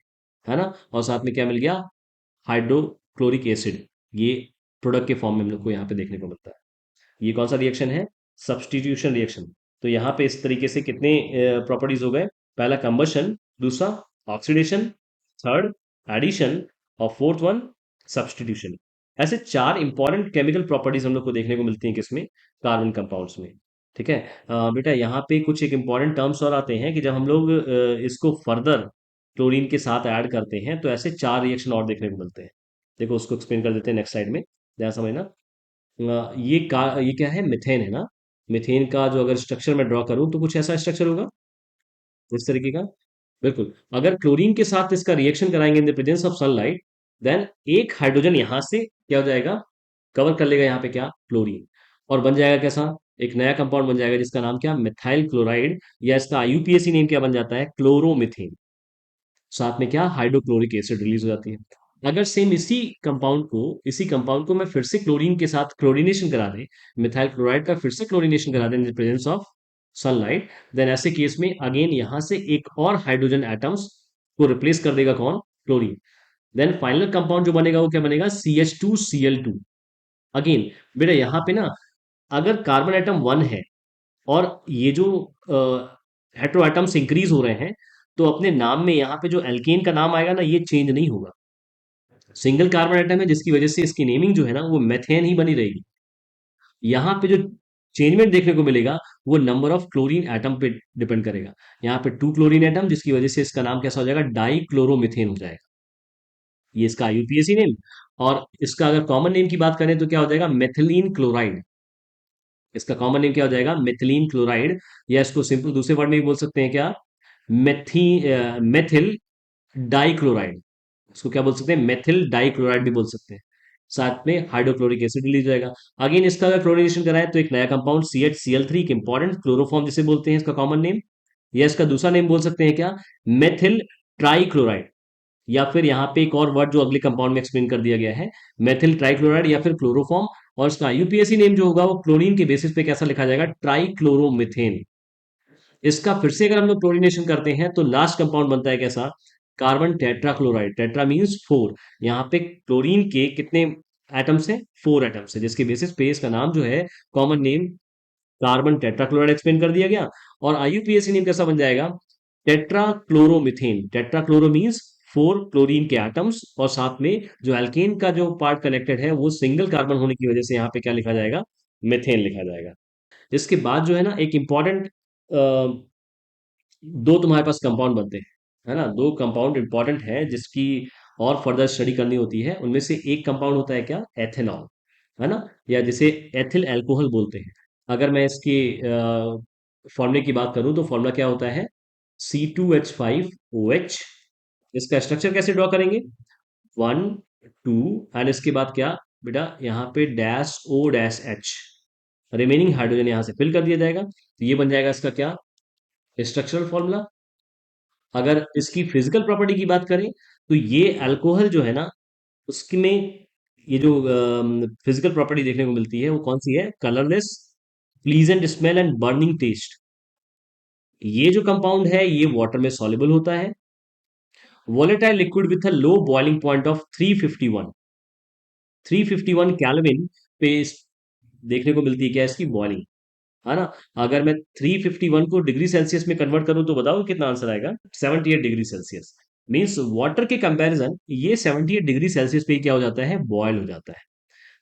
है ना। और साथ में क्या मिल गया, हाइड्रोक्लोरिक एसिड, ये प्रोडक्ट के फॉर्म में हम लोग को यहाँ पे देखने को मिलता है। ये कौन सा रिएक्शन है, सब्स्टिट्यूशन रिएक्शन। तो यहाँ पे इस तरीके से कितने प्रॉपर्टीज हो गए, पहला कंबशन, दूसरा ऑक्सीडेशन, थर्ड एडिशन, और फोर्थ वन सब्स्टिट्यूशन। ऐसे चार इंपॉर्टेंट केमिकल प्रॉपर्टीज हम लोग को देखने को मिलती हैं किसमें, कार्बन कंपाउंड्स में। ठीक है। बेटा यहाँ पे कुछ एक इंपॉर्टेंट टर्म्स और आते हैं कि जब हम लोग इसको फर्दर क्लोरीन के साथ ऐड करते हैं तो ऐसे चार रिएक्शन और देखने को मिलते हैं। देखो उसको एक्सप्लेन कर देते हैं नेक्स्ट स्लाइड में, ध्यान समझना। ये क्या है, मिथेन है ना। मिथेन का जो अगर स्ट्रक्चर मैं ड्रॉ करूं तो कुछ ऐसा स्ट्रक्चर होगा, इस तरीके का। बिल्कुल, अगर क्लोरीन के साथ इसका रिएक्शन कराएंगे in the presence of sunlight, then एक हाइड्रोजन यहां से क्या हो जाएगा, कवर कर लेगा यहाँ पे क्या, क्लोरीन, और बन जाएगा कैसा, एक नया कंपाउंड बन जाएगा जिसका नाम क्या, मिथाइल क्लोराइड, या इसका IUPAC नेम क्या बन जाता है, क्लोरोमिथेन। साथ में क्या, हाइड्रोक्लोरिक एसिड रिलीज हो जाती है। अगर सेम इसी कंपाउंड को मैं फिर से क्लोरीन के साथ क्लोरीनेशन करा दें, मिथाइल क्लोराइड का फिर से क्लोरीनेशन करा दें in the presence of sunlight, then ऐसे केस में अगेन यहां से एक और हाइड्रोजन एटम्स को रिप्लेस कर देगा कौन, क्लोरीन। देन फाइनल कंपाउंड जो बनेगा वो क्या बनेगा, CH2Cl2। अगेन बेटा यहाँ पे ना, अगर कार्बन एटम 1 है और ये जो हेटेरो एटम्स इंक्रीज हो रहे हैं, तो अपने नाम में यहाँ पे जो एल्केन का नाम आएगा ना, ये चेंज नहीं होगा। सिंगल कार्बन एटम है, जिसकी वजह से इसकी नेमिंग जो है ना वो मेथेन ही बनी रहेगी। यहाँ पे जो चेंजमेंट देखने को मिलेगा, वो नंबर ऑफ क्लोरीन एटम पे डिपेंड करेगा। यहाँ पे 2 क्लोरीन एटम, जिसकी वजह से इसका नाम कैसा हो जाएगा, डाई क्लोरोमिथेन हो जाएगा। ये इसका यूपीएससी नेम। और इसका अगर कॉमन नेम की बात करें तो क्या हो जाएगा, मेथिलीन क्लोराइड। इसका कॉमन नेम क्या हो जाएगा, मेथिलीन क्लोराइड। या इसको सिंपल दूसरे वर्ड में भी बोल सकते हैं क्या, मेथी मेथिल डाइक्लोराइड। इसको क्या बोल सकते हैं, मेथिल डाइक्लोराइड भी बोल सकते हैं। साथ में हाइड्रोक्लोरिक एसिड रिलीज हो जाएगा। अगेन इसका अगर क्लोरीनेशन कराए तो एक नया कंपाउंड CH Cl3, एक इंपॉर्टेंट क्लोरोफॉर्म जिसे बोलते हैं, इसका कॉमन नेम। या इसका दूसरा नेम बोल सकते हैं क्या, मेथिल ट्राइक्लोराइड। या फिर यहाँ पे एक और वर्ड जो अगले कंपाउंड में एक्सप्लेन कर दिया गया है, मेथिल ट्राइक्लोराइड या फिर क्लोरोफॉर्म। और इसका यूपीएससी नेम जो होगा वो क्लोरीन के बेसिस पे कैसा लिखा जाएगा, ट्राइक्लोरोमिथेन। इसका फिर से अगर हम लोग क्लोरीनेशन करते हैं तो लास्ट कंपाउंड बनता है कैसा, कार्बन टेट्राक्लोराइड। Tetra means 4। यहाँ पे क्लोरीन के कितने एटम्स हैं, 4 एटम्स है, जिसके बेसिस पे इसका नाम जो है, common name carbon tetrachloride explain कर दिया गया। और आईयूपीएसी नेम कैसा बन जाएगा, टेट्राक्लोरोमिथेन। टेट्राक्लोरो मीन्स 4 क्लोरीन के एटम्स, और साथ में जो एल्केन का जो पार्ट कनेक्टेड है वो सिंगल कार्बन होने की वजह से यहाँ पे क्या लिखा जाएगा, मेथेन लिखा जाएगा। इसके बाद जो है ना, एक इंपॉर्टेंट दो तुम्हारे पास कंपाउंड बनते हैं, है ना, दो कंपाउंड इंपॉर्टेंट है जिसकी और फर्दर स्टडी करनी होती है। उनमें से एक कंपाउंड होता है क्या, एथेनॉल, है ना, या जिसे एथिल अल्कोहल बोलते हैं। अगर मैं इसकी फॉर्मूले की बात करूं तो फॉर्मूला क्या होता है, C2H5OH। इसका स्ट्रक्चर कैसे ड्रॉ करेंगे, 1 2, एंड इसके बाद क्या बेटा, यहाँ पे -O-H। रिमेनिंग हाइड्रोजन यहाँ से फिल कर दिया जाएगा, तो ये बन जाएगा इसका क्या, स्ट्रक्चरल फॉर्मूला। अगर इसकी फिजिकल प्रॉपर्टी की बात करें तो ये अल्कोहल जो है ना, उसमें ये जो फिजिकल प्रॉपर्टी देखने को मिलती है वो कौन सी है, colourless, pleasant smell and burning taste. ये जो कंपाउंड है ये वाटर में सॉल्युबल होता है। Volatile liquid with a low boiling point of 351, 351 kelvin पे देखने को मिलती है क्या, इसकी बॉइलिंग, है ना। अगर मैं 351 को डिग्री सेल्सियस में कन्वर्ट करूं तो बताओ कितना आंसर आएगा, 78 डिग्री सेल्सियस। मीन्स वाटर के कंपैरिजन ये 78 डिग्री सेल्सियस पे ही क्या हो जाता है, बॉयल हो जाता है।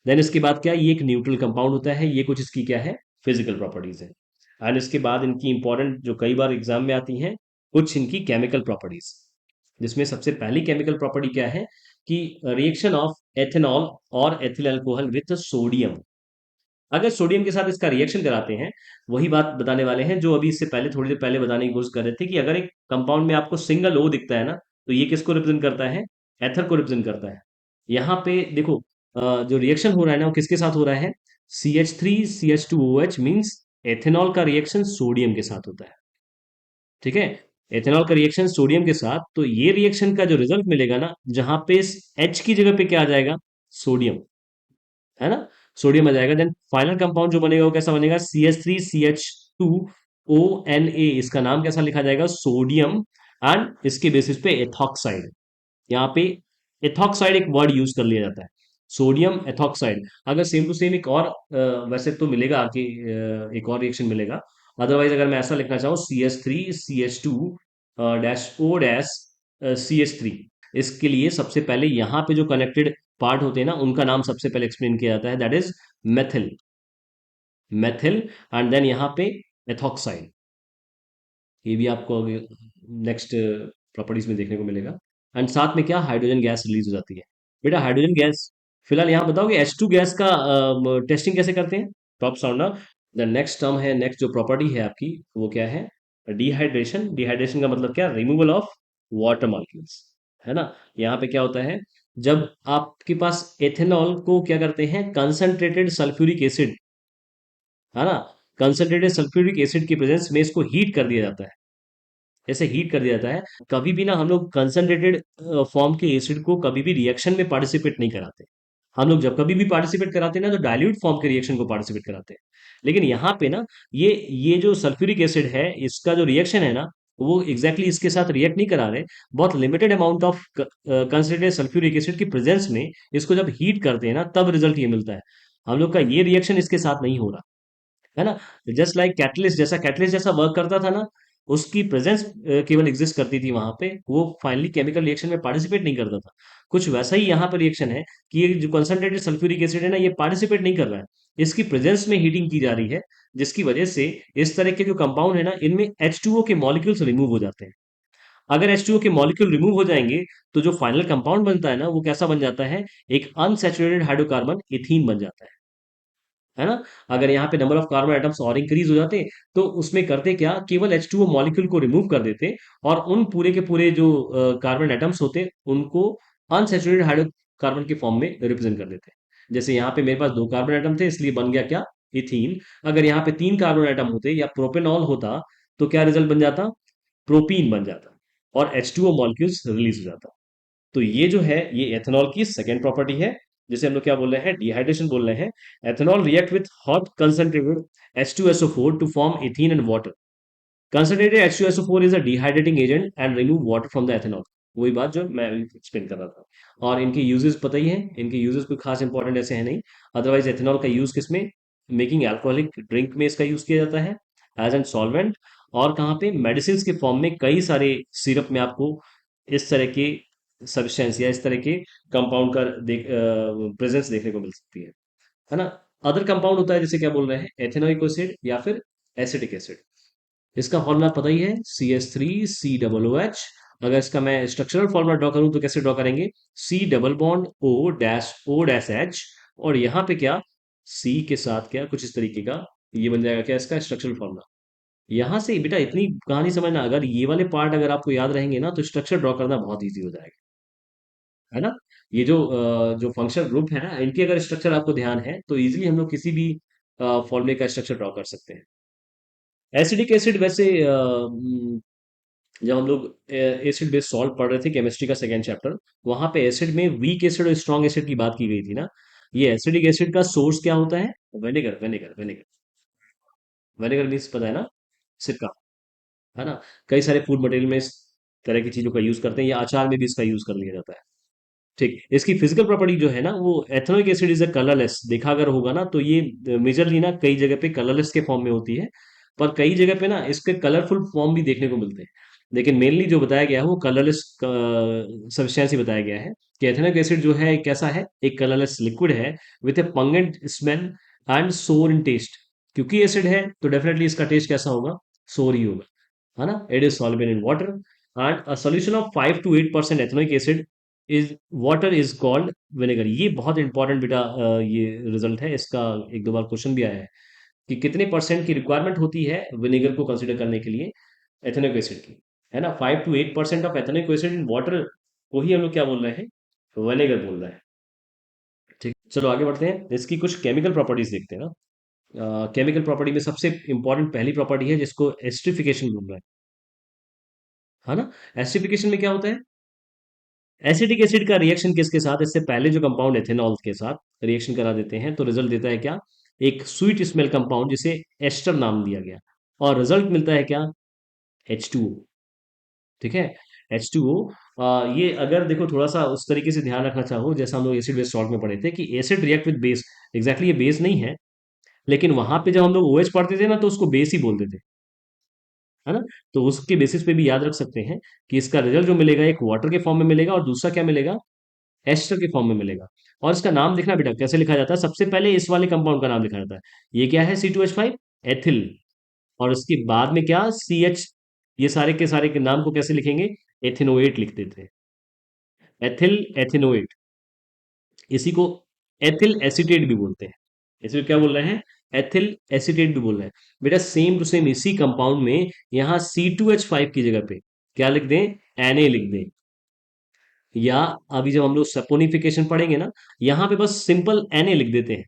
देन इसके बाद क्या, ये एक न्यूट्रल कंपाउंड होता है। ये कुछ इसकी क्या है, फिजिकल प्रॉपर्टीज है। एंड इसके बाद इनकी इंपॉर्टेंट जो कई बार एग्जाम में आती हैं, कुछ इनकी केमिकल प्रॉपर्टीज, जिसमें सबसे पहली केमिकल प्रॉपर्टी क्या है, कि रिएक्शन ऑफ एथेनॉल और एथिल अल्कोहल विथ सोडियम। अगर सोडियम के साथ इसका रिएक्शन कराते हैं, वही बात बताने वाले हैं जो अभी इससे पहले थोड़ी देर पहले बताने की कोशिश कर रहे थे, कि अगर एक कंपाउंड में आपको सिंगल ओ दिखता है ना, तो ये किसको रिप्रेजेंट करता है, एथर को रिप्रेजेंट करता है। यहाँ पे देखो, जो रिएक्शन हो रहा है ना वो किसके साथ हो रहा है, CH3CH2OH मीन्स एथेनॉल का रिएक्शन सोडियम के साथ होता है। ठीक है, एथेनॉल का रिएक्शन सोडियम के साथ, तो ये रिएक्शन का जो रिजल्ट मिलेगा ना, जहां पे इस H की जगह पे क्या आ जाएगा, सोडियम, है ना, सोडियम आ जाएगा। देन फाइनल कंपाउंड जो बनेगा वो कैसा बनेगा, CH3CH2ONA। इसका नाम कैसा लिखा जाएगा, सोडियम। एंड इसके बेसिस पे एथॉक्साइड। यहाँ पे एथॉक्साइड एक वर्ड यूज कर लिया जाता है, सोडियम एथॉक्साइड। अगर सेम टू सेम एक और वैसे तो मिलेगा आगे, एक और रिएक्शन मिलेगा। अदरवाइज अगर मैं ऐसा लिखना चाहूँ, CH3CH2-O-CH3, इसके लिए सबसे पहले यहाँ पे जो कनेक्टेड पार्ट होते हैं ना, उनका नाम सबसे पहले एक्सप्लेन किया जाता है, that is methyl, methyl. And then यहाँ पे एथॉक्साइड। ये भी आपको नेक्स्ट प्रॉपर्टीज में देखने को मिलेगा। एंड साथ में क्या, हाइड्रोजन गैस रिलीज हो जाती है। बेटा हाइड्रोजन गैस, फिलहाल यहाँ बताओ कि H2 गैस का टेस्टिंग कैसे करते हैं, टॉप साउंड ना। द नेक्स्ट टर्म है, नेक्स्ट जो प्रॉपर्टी है आपकी, वो क्या है, डिहाइड्रेशन। डिहाइड्रेशन का मतलब क्या, रिमूवल ऑफ वाटर मॉलिक्यूल्स, है ना। यहाँ पे क्या होता है, जब आपके पास एथेनॉल को क्या करते हैं, कंसंट्रेटेड सल्फ्यूरिक एसिड, है ना, कंसंट्रेटेड सल्फ्यूरिक एसिड की प्रेजेंस में इसको हीट कर दिया जाता है। जैसे हीट कर दिया जाता है, कभी भी ना हम लोग कंसंट्रेटेड फॉर्म के एसिड को कभी भी रिएक्शन में पार्टिसिपेट नहीं कराते। हम लोग जब कभी भी पार्टिसिपेट कराते हैं ना, तो डाइल्यूट फॉर्म के रिएक्शन को पार्टिसिपेट कराते हैं। लेकिन यहाँ पे ना, ये जो सल्फ्यूरिक एसिड है, इसका जो रिएक्शन है ना, वो एग्जैक्टली इसके साथ रिएक्ट नहीं करा रहे। बहुत limited amount of concentrated sulphuric acid की प्रेजेंस में इसको जब हीट करते हैं ना, तब रिजल्ट ये मिलता है। हम लोग का ये रिएक्शन इसके साथ नहीं हो रहा। है ना? जैसा कैटलिस्ट जैसा वर्क करता था ना, उसकी प्रेजेंस केवल एग्जिस्ट करती थी वहां पे, वो फाइनली केमिकल रिएक्शन में पार्टिसिपेट नहीं करता था। कुछ वैसा ही यहाँ पर रिएक्शन है कि ये जो कंसंट्रेटेड सल्फ्यूरिक एसिड है ना, ये पार्टिसिपेट नहीं कर रहा है, इसकी प्रेजेंस में हीटिंग की जा रही है, जिसकी वजह से इस तरह के जो कंपाउंड है ना, इनमें H2O के मॉलिक्यूल्स रिमूव हो जाते हैं। अगर H2O के मॉलिक्यूल रिमूव हो जाएंगे, तो जो फाइनल कंपाउंड बनता है ना, वो कैसा बन जाता है? एक अनसैचुरेटेड हाइड्रोकार्बन इथीन बन जाता है ना? अगर यहाँ पे नंबर ऑफ कार्बन एटम्स और इंक्रीज हो जाते, तो उसमें करते क्या, केवल H2O मॉलिक्यूल को रिमूव कर देते, और उन पूरे के पूरे जो कार्बन एटम्स होते, उनको अनसैचुरेटेड हाइड्रोकार्बन के फॉर्म में रिप्रेजेंट कर देते। जैसे यहाँ पे मेरे पास दो कार्बन एटम थे, इसलिए बन गया क्या? इथीन। अगर यहाँ पे तीन कार्बन एटम होते या प्रोपेनॉल होता, तो क्या रिजल्ट बन जाता? प्रोपीन बन जाता, और H2O मॉलिक्यूल्स रिलीज हो जाता। तो ये जो है, ये एथेनॉल की सेकेंड प्रॉपर्टी है, जिसे हम लोग क्या बोल रहे हैं? डिहाइड्रेशन बोल रहे हैं। Ethanol react with hot concentrated H2SO4 to form ethene and water. Concentrated H2SO4 is a dehydrating agent and remove water from the ethanol. वही बात जो मैं एक्सप्लेन कर रहा था। और इनके यूजेस पता ही है, इनके यूजेस कोई खास इंपॉर्टेंट ऐसे हैं नहीं। अदरवाइज एथेनॉल का यूज किसमें? मेकिंग अल्कोहलिक ड्रिंक में इसका यूज किया जाता है, एज एन सॉल्वेंट। और कहाँ पे? मेडिसिन के फॉर्म में, कई सारे सिरप में आपको इस तरह के सब्सटेंस या इस तरह के कंपाउंड का प्रेजेंस देखने को मिल सकती है ना? अदर कंपाउंड होता है, जैसे क्या बोल रहे हैं, एथेनोइक एसिड या फिर एसिटिक एसिड। इसका फॉर्मूला पता ही है, CH3COOH। अगर इसका मैं स्ट्रक्चरल फॉर्मूला ड्रॉ करूं, तो कैसे ड्रॉ करेंगे? C double bond O dash H, और यहाँ पे क्या, C के साथ क्या, कुछ इस तरीके का, ये बन जाएगा क्या इसका स्ट्रक्चरल फॉर्मूला। यहाँ से बेटा इतनी कहानी समझना, अगर ये वाले पार्ट अगर आपको याद रहेंगे ना, तो स्ट्रक्चर ड्रॉ करना बहुत ईजी हो जाएगा, है ना? ये जो फंक्शनल ग्रुप है ना, इनके अगर स्ट्रक्चर आपको ध्यान है, तो इजीली हम लोग किसी भी फॉर्मूले का स्ट्रक्चर ड्रॉ कर सकते हैं। एसिडिक एसिड वैसे जब हम लोग एसिड बेस्ड सॉल्ट पढ़ रहे थे, केमिस्ट्री का सेकेंड चैप्टर, वहां पे एसिड में वीक एसिड और स्ट्रॉन्ग एसिड की बात की गई थी ना। ये एसिडिक एसिड का सोर्स क्या होता है? Vinegar, vinegar, vinegar. Vinegar means पता है ना? सिरका, है ना? कई सारे फूड मटेरियल में इस तरह की चीजों का यूज करते हैं, या अचार में भी इसका यूज कर लिया जाता है। ठीक, इसकी फिजिकल प्रॉपर्टी जो है ना, वो ethanoic acid is a colourless, देखा अगर होगा ना, तो ये मेजरली ना कई जगह पे कलरलेस के फॉर्म में होती है, पर कई जगह पे ना इसके कलरफुल फॉर्म भी देखने को मिलते हैं। लेकिन मेनली जो बताया गया है, वो कलरलेस सब्सटेंस ही बताया गया है, कि एथेनोइक एसिड जो है कैसा है, एक कलरलेस लिक्विड है, विथ ए पंगेंट स्मेल एंड सोर इन टेस्ट। क्योंकि एसिड है, तो डेफिनेटली इसका टेस्ट कैसा होगा? सोर ही होगा, है ना? It is soluble in water, and a solution of 5 to 8% ethanoic acid is water is called vinegar. ये बहुत इंपॉर्टेंट बेटा, ये रिजल्ट है इसका। एक दो बार क्वेश्चन भी आया है कि कितने परसेंट की रिक्वायरमेंट होती है विनेगर को कंसिडर करने के लिए एथेनोइक एसिड की, है ना? 5 to 8% of ethanoic acid in water को ही हम लोग क्या बोल रहे हैं? विनेगर बोल रहे हैं। ठीक, चलो आगे बढ़ते हैं, इसकी कुछ केमिकल प्रॉपर्टीज देखते हैं ना। केमिकल प्रॉपर्टी में सबसे इंपॉर्टेंट पहली प्रॉपर्टी है, जिसको एस्ट्रिफिकेशन बोल रहा है ना? एस्ट्रिफिकेशन में क्या होता है? एसिटिक एसिड का रिएक्शन किसके साथ, इससे पहले जो कंपाउंड एथेनॉल के साथ रिएक्शन करा देते हैं, तो रिजल्ट देता है क्या? एक स्वीट स्मेल कंपाउंड, जिसे एस्टर नाम दिया गया, और रिजल्ट मिलता है क्या? H2O। ठीक है, H2O। ये अगर देखो थोड़ा सा उस तरीके से ध्यान रखना चाहो, जैसा हम लोग एसिड बेस सॉल्ट में पढ़े थे, कि acid react with base. Exactly ये बेस नहीं है, लेकिन वहां पे जब हम लोग OH पढ़ते थे ना, तो उसको बेस ही बोलते थे, है ना? तो उसके बेसिस पे भी याद रख सकते हैं कि इसका रिजल्ट जो मिलेगा, एक वाटर के फॉर्म में मिलेगा, और दूसरा क्या मिलेगा? एस्टर के फॉर्म में मिलेगा। और इसका नाम देखना बेटा कैसे लिखा जाता है, सबसे पहले इस वाले कंपाउंड का नाम लिखा जाता है। ये क्या है? C2H5, ethyl. और उसके बाद में क्या? CH। ये सारे के सारे के नाम को कैसे लिखेंगे? एथिनोएट लिख देते हैं, एथिल एथिनोएट। इसी को एथिल एसीटेट भी बोलते हैं। इसमें क्या बोल रहे हैं? एथिल एसीटेट भी बोल रहे हैं। बेटा सेम टू सेम इसी कंपाउंड में यहाँ C2H5 की जगह पे क्या लिख दें? Na लिख दें। या अभी जब हम लोग सपोनिफिकेशन पढ़ेंगे ना, यहाँ पे बस सिंपल Na लिख देते हैं।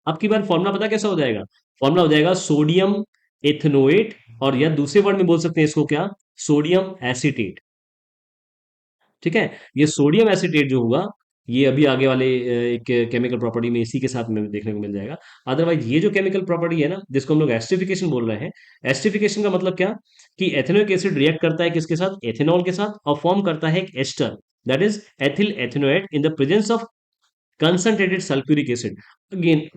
अब की बार फॉर्मूला पता कैसा हो जाएगा? फॉर्मूला हो जाएगा सोडियम एथनोएट, और या दूसरे वर्ड में बोल सकते हैं इसको क्या? Sodium acetate. ठीक है, ये सोडियम एसीटेट जो होगा, ये अभी आगे वाले एक केमिकल प्रॉपर्टी में इसी के साथ में देखने को मिल जाएगा। अदरवाइज ये जो केमिकल प्रॉपर्टी है ना, जिसको हम लोग एस्टिफिकेशन बोल रहे हैं, एस्टिफिकेशन का मतलब क्या? कि एथेनोइक एसिड रिएक्ट करता है किसके साथ? एथेनॉल के साथ, और फॉर्म करता है एक ester, that is ethyl ethanoate, in the presence of concentrated sulphuric acid. Again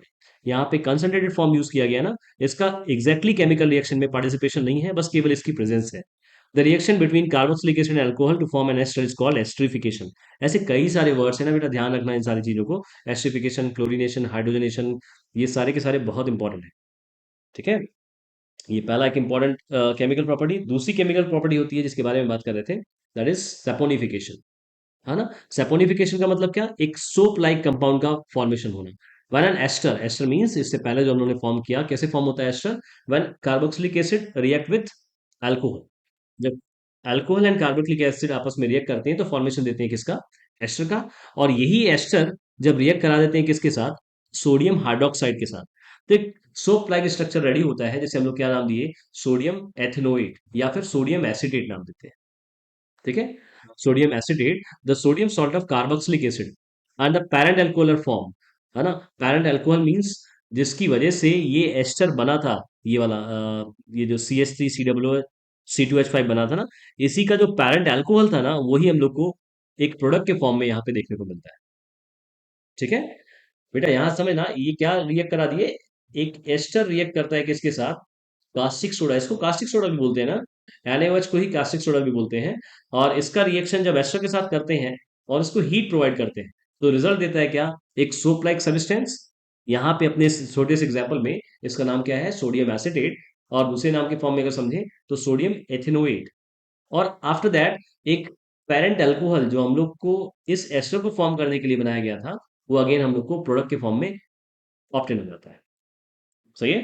यहाँ पे कंसंट्रेटेड फॉर्म यूज किया गया ना, इसका एग्जैक्टली केमिकल रिएक्शन में पार्टिसिपेशन नहीं है, बस केवल इसकी प्रेजेंस है। The reaction between carboxylic acid and alcohol to form an ester is called esterification. ऐसे कई सारे वर्ड्स हैं ना बेटा, ध्यान रखना इन सारी चीजों को। एस्टरिफिकेशन, क्लोरीनेशन, हाइड्रोजनेशन, ये सारे के सारे बहुत इंपॉर्टेंट है। ठीक है, ये पहला एक इंपॉर्टेंट केमिकल प्रॉपर्टी। दूसरी केमिकल प्रॉपर्टी होती है जिसके बारे में बात कर रहे थे, दैट इज सेपोनिफिकेशन। है ना, सेपोनिफिकेशन का मतलब क्या, एक सोप लाइक कंपाउंड का फॉर्मेशन होना। When an ester, ester means इससे पहले जो हमने फॉर्म किया, कैसे फॉर्म होता है ester, when carboxylic acid react with alcohol. जब अल्कोहल एंड कार्बोक्सिलिक एसिड आपस में रिएक्ट करते हैं तो फॉर्मेशन देते हैं किसका, एस्टर का। और यही एस्टर जब रिएक्ट करा देते हैं किसके साथ, सोडियम हाइड्रोक्साइड के साथ, तो एक सोप लाइक स्ट्रक्चर रेडी होता है, जिसे हम लोग क्या नाम दिए, सोडियम एथेनोएट या फिर सोडियम एसिटेट नाम देते हैं। ठीक है, sodium acetate, the sodium salt of carboxylic acid and the parent alcohol form. है ना, पैरेंट अल्कोहल मींस जिसकी वजह से ये एस्टर बना था, ये वाला ये जो CH3COO C2H5 बना था ना, इसी का जो पैरेंट अल्कोहल था ना, वही हम लोग को एक प्रोडक्ट के फॉर्म में यहाँ पे देखने को मिलता है। ठीक है बेटा, यहाँ समझना, ये क्या रिएक्ट करा दिए, एक एस्टर रिएक्ट करता है किसके साथ, कास्टिक सोडा, इसको कास्टिक सोडा भी बोलते हैं ना, NaOH को ही कास्टिक सोडा भी बोलते हैं। और इसका रिएक्शन जब एस्टर के साथ करते हैं और इसको हीट प्रोवाइड करते हैं, तो रिजल्ट देता है क्या, एक सोप लाइक सब्सटेंस। यहाँ पे अपने इस छोटे से एग्जाम्पल में इसका नाम क्या है, सोडियम एसिटेट। और दूसरे नाम के फॉर्म में अगर समझे तो सोडियम एथेनोएट। और आफ्टर दैट एक पेरेंट अल्कोहल जो हम लोग को इस एस्टर को फॉर्म करने के लिए बनाया गया था, वो अगेन हम लोग को प्रोडक्ट के फॉर्म में ऑप्टेन हो जाता है। सही है।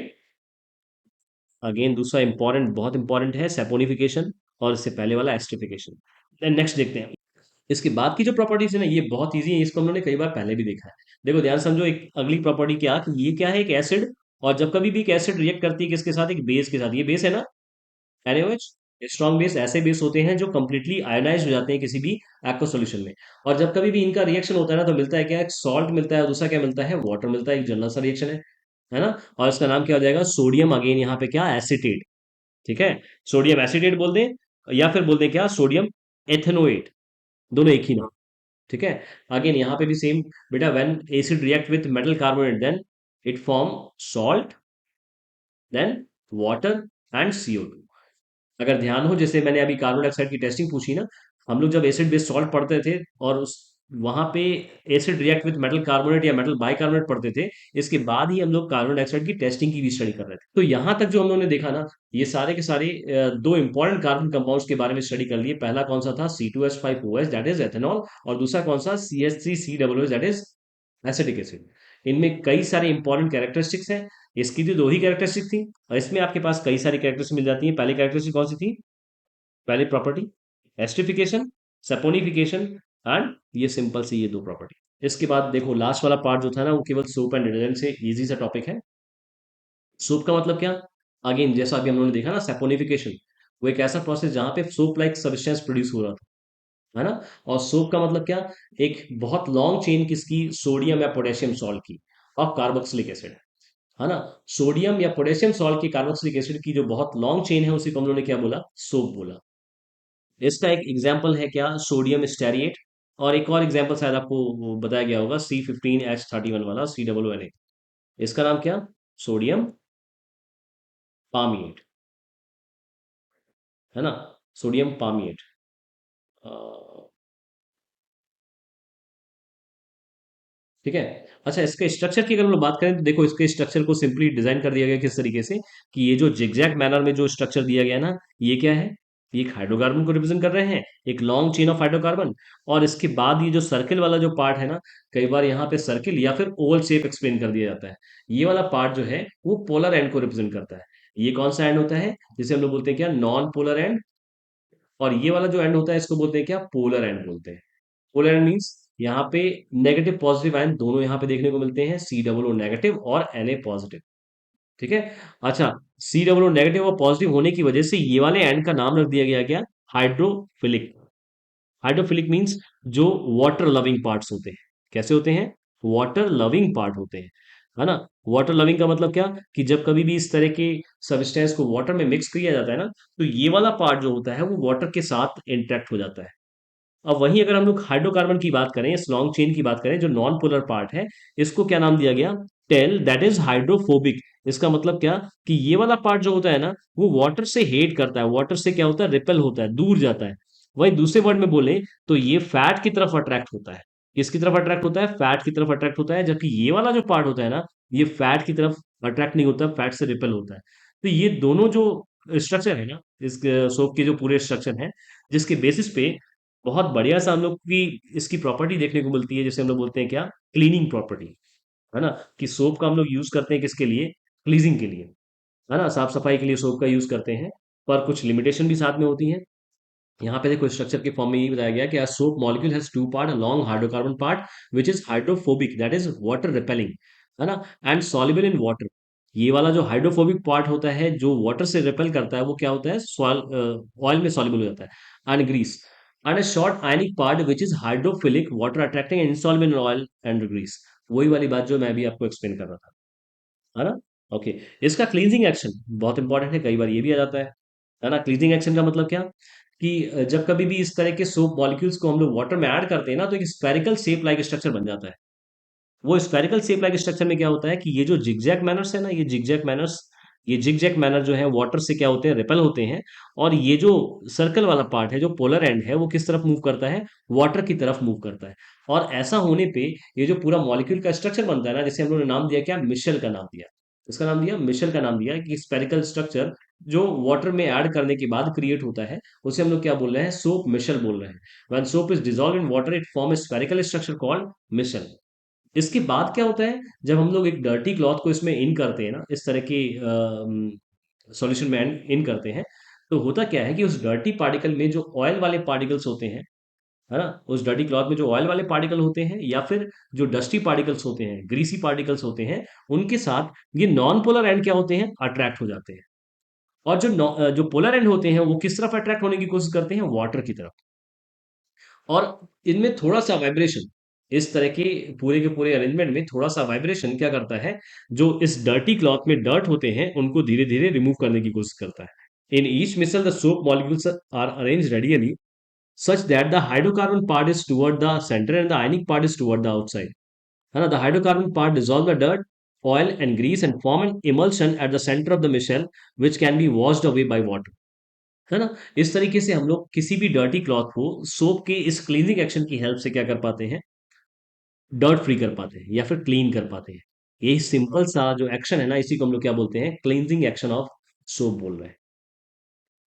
अगेन दूसरा इंपॉर्टेंट, बहुत इंपॉर्टेंट है सेपोनिफिकेशन, और इससे पहले वाला एस्ट्रिफिकेशन। देन नेक्स्ट देखते हैं, इसके बाद की जो प्रॉपर्टीज है ना, ये बहुत इजी है, इसको हम लोगों ने कई बार पहले भी देखा है। देखो ध्यान समझो, एक अगली प्रॉपर्टी क्या, कि ये क्या है, एक एसिड। और जब कभी भी एक एसिड रिएक्ट करती है किसके साथ, एक बेस के साथ, ये बेस है ना, NaOH। स्ट्रॉन्ग बेस ऐसे बेस होते हैं जो कंप्लीटली आयोनाइज हो जाते हैं किसी भी एक्व सॉल्यूशन में। और जब कभी भी इनका रिएक्शन होता है ना, तो मिलता है क्या, एक सॉल्ट मिलता है और दूसरा क्या मिलता है, वाटर मिलता है, एक जनरल सा रिएक्शन है ना। और इसका नाम क्या हो जाएगा, सोडियम, अगेन यहाँ पे क्या, एसिटेट। ठीक है, सोडियम एसिटेट बोल दें, या फिर बोल दें क्या, सोडियम एथेनोएट, दोनों एक ही नाम। ठीक है, अगेन यहाँ पे भी सेम बेटा, when acid react with metal carbonate then it form salt, then water and CO2। अगर ध्यान हो, जैसे मैंने अभी कार्बन डाइऑक्साइड की टेस्टिंग पूछी ना, हम लोग जब एसिड बेस सॉल्ट पढ़ते थे और उस वहां पे acid react with metal carbonate या मेटल बाइकार्बोनेट पढ़ते थे, इसके बाद ही हम लोग कार्बन डाइऑक्साइड की टेस्टिंग की भी स्टडी कर रहे थे। तो यहाँ तक जो हम लोगों ने देखा ना, ये सारे के सारे दो इंपॉर्टेंट कार्बन कंपाउंड्स के बारे में स्टडी कर लिए। पहला कौन सा था, C2H5OH, दैट इज एथेनॉल। और दूसरा कौन सा, CH3COOH, that is acetic acid. इनमें कई सारे इंपॉर्टेंट कैरेक्टरिस्टिक्स हैं। इसकी तो दो ही कैरेक्टरिस्टिक थी, और इसमें आपके पास कई सारी कैरेक्टरिस्टिक मिल जाती है। पहली कैरेक्टरिस्टिक कौन सी थी, पहली प्रॉपर्टी एस्ट्रिफिकेशन, सैपोनिफिकेशन, एंड ये सिंपल सी ये दो प्रॉपर्टी। इसके बाद देखो लास्ट वाला पार्ट जो था ना, वो केवल सोप एंड डिटर्जेंट से इजी सा टॉपिक है। सोप का मतलब क्या, अगेन जैसा अभी हम लोगों ने देखा ना, सैपोनिफिकेशन, वो एक ऐसा प्रोसेस जहां पे सोप लाइक सब्सटेंस प्रोड्यूस हो रहा था, है ना। और सोप का मतलब क्या, एक बहुत लॉन्ग चेन किसकी, सोडियम या पोटेशियम सॉल्ट की, और कार्बोक्सिलिक एसिड, है ना। सोडियम या पोटेशियम सॉल्ट की, कार्बोक्सिलिक एसिड की जो बहुत लॉन्ग चेन है, उसी को हम लोगों ने क्या बोला, सोप बोला। इसका एक एग्जाम्पल है क्या, सोडियम स्टेरिएट। और एक और एग्जाम्पल शायद आपको वो बताया गया होगा, C15H31 वाला, COONA। इसका नाम क्या, सोडियम पामिएट, है ना, सोडियम पामिएट। ठीक है। अच्छा, इसके स्ट्रक्चर की अगर हम लोग बात करें, तो देखो इसके स्ट्रक्चर को सिंपली डिजाइन कर दिया गया किस तरीके से, कि ये जो जिगजैग मैनर में जो स्ट्रक्चर दिया गया ना, ये क्या है, ये एक हाइड्रोकार्बन को रिप्रेजेंट कर रहे हैं, एक लॉन्ग चेन ऑफ हाइड्रोकार्बन। और इसके बाद ये जो सर्किल वाला जो पार्ट है ना, कई बार यहाँ पे सर्किल या फिर ओवल शेप एक्सप्लेन कर दिया जाता है। ये वाला पार्ट जो है वो पोलर एंड को रिप्रेजेंट करता है। ये कौन सा एंड होता है, जिसे हम लोग बोलते हैं क्या, नॉन पोलर एंड। और ये वाला जो एंड होता है, इसको बोलते हैं क्या, पोलर एंड बोलते हैं। पोलर एंड मीन्स यहाँ पे नेगेटिव पॉजिटिव आयन दोनों यहाँ पे देखने को मिलते हैं, COO नेगेटिव और Na पॉजिटिव। ठीक है। अच्छा, COO नेगेटिव और पॉजिटिव होने की वजह से ये वाले एंड का नाम रख दिया गया क्या, हाइड्रोफिलिक। हाइड्रोफिलिक मीन्स जो वाटर लविंग पार्ट्स होते हैं, कैसे होते हैं, वाटर लविंग पार्ट होते हैं, है ना। वाटर लविंग का मतलब क्या, कि जब कभी भी इस तरह के सब्सटेंस को वाटर में मिक्स किया जाता है ना, तो ये वाला पार्ट जो होता है वो वाटर के साथ इंटरेक्ट हो जाता है। अब वहीं अगर हम लोग हाइड्रोकार्बन की बात करें, इस लॉन्ग चेन की बात करें, जो नॉन पोलर पार्ट है, इसको क्या नाम दिया गया, टेल दैट इज हाइड्रोफोबिक। इसका मतलब क्या, कि ये वाला पार्ट जो होता है ना, वो वाटर से हेट करता है, वाटर से क्या होता है, रिपेल होता है, दूर जाता है। वही दूसरे वर्ड में बोले तो ये फैट की तरफ अट्रैक्ट होता है। किसकी तरफ अट्रैक्ट होता है, फैट की तरफ अट्रैक्ट होता है। जबकि ये वाला जो पार्ट होता है ना, ये फैट की तरफ अट्रैक्ट नहीं होता, फैट से रिपेल होता है। तो ये दोनों जो स्ट्रक्चर है ना, इस सोप के जो पूरे स्ट्रक्चर है, जिसके बेसिस पे बहुत बढ़िया सा हम लोग की इसकी प्रॉपर्टी देखने को मिलती है, जिसे हम लोग बोलते हैं क्या, क्लीनिंग प्रॉपर्टी। है ना, कि सोप का हम लोग यूज करते हैं किसके लिए, क्लीजिंग के लिए। है ना, साफ सफाई के लिए सोप का यूज करते हैं। पर कुछ लिमिटेशन भी साथ में होती हैं। यहाँ पे देखो स्ट्रक्चर के फॉर्म में ये बताया गया कि soap molecule has two part, a long hydrocarbon part which is hydrophobic that is water repelling, है ना, एंड सॉल्युबल इन वाटर। ये वाला जो हाइड्रोफोबिक पार्ट होता है जो वाटर से रिपेल करता है, वो क्या होता है, ऑयल में सॉल्युबल हो जाता है, and grease. And a short ionic part which is hydrophilic water attracting and insoluble in oil and grease. वही वाली बात जो मैं भी आपको एक्सप्लेन कर रहा था। है ना। ओके। इसका क्लींजिंग एक्शन बहुत इंपॉर्टेंट है, कई बार ये भी आ जाता है ना। क्लींजिंग एक्शन का मतलब क्या, कि जब कभी भी इस तरह के सोप मॉलिक्यूल्स को हम लोग वाटर में ऐड करते हैं ना, तो एक स्फेरिकल शेप लाइक स्ट्रक्चर बन जाता है। वो स्फेरिकल शेप लाइक स्ट्रक्चर में क्या होता है, कि ये जो जिगजैग मैनर्स है ना, ये जिगजैग मैनर जो है वाटर से क्या होते हैं, रिपेल होते हैं। और ये जो सर्कल वाला पार्ट है, जो पोलर एंड है, वो किस तरफ मूव करता है, वाटर की तरफ मूव करता है। और ऐसा होने पे ये जो पूरा मॉलिक्यूल का स्ट्रक्चर बनता है ना, जैसे हम लोगों ने नाम दिया क्या, मिशेल का नाम दिया। इसका नाम दिया मिशेल का नाम दिया, कि स्पेरिकल स्ट्रक्चर जो वाटर में ऐड करने के बाद क्रिएट होता है, उसे हम लोग क्या बोल रहे हैं, सोप मिशेल बोल रहे हैं। When soap is dissolve in water it form a spherical structure called micelle. इसके बाद क्या होता है, जब हम लोग एक डर्टी क्लॉथ को इसमें इन करते हैं ना, इस तरह की सॉल्यूशन में इन करते हैं, तो होता क्या है कि उस डर्टी पार्टिकल में जो ऑयल वाले पार्टिकल्स होते हैं, है ना, उस डर्टी क्लॉथ में जो ऑयल वाले पार्टिकल होते हैं, या फिर जो डस्टी पार्टिकल्स होते हैं, ग्रीसी पार्टिकल्स होते हैं, उनके साथ ये नॉन पोलर एंड क्या होते हैं, अट्रैक्ट हो जाते हैं। और जो पोलर एंड होते हैं वो किस तरफ अट्रैक्ट होने की कोशिश करते हैं, वाटर की तरफ। और इनमें थोड़ा सा वाइब्रेशन, इस तरह के पूरे अरेंजमेंट में थोड़ा सा वाइब्रेशन क्या करता है, जो इस डर्टी क्लॉथ में डर्ट होते हैं उनको धीरे धीरे रिमूव करने की कोशिश करता है। In each micelle the soap molecules are arrange radially such that the hydrocarbon part is toward the center and the ionic part is toward the outside. है ना, the hydrocarbon part dissolve the dirt, oil and grease and form an emulsion at the center of the micelle which can be washed away by water. है ना। इस तरीके से हम लोग किसी भी डर्टी क्लॉथ को सोप के इस क्लीनिंग एक्शन की हेल्प से क्या कर पाते हैं, डर्ट फ्री कर पाते हैं या फिर क्लीन कर पाते हैं। यही सिंपल सा जो एक्शन है ना, इसी को हम लोग क्या बोलते हैं, क्लींजिंग एक्शन ऑफ सोप बोल रहे हैं।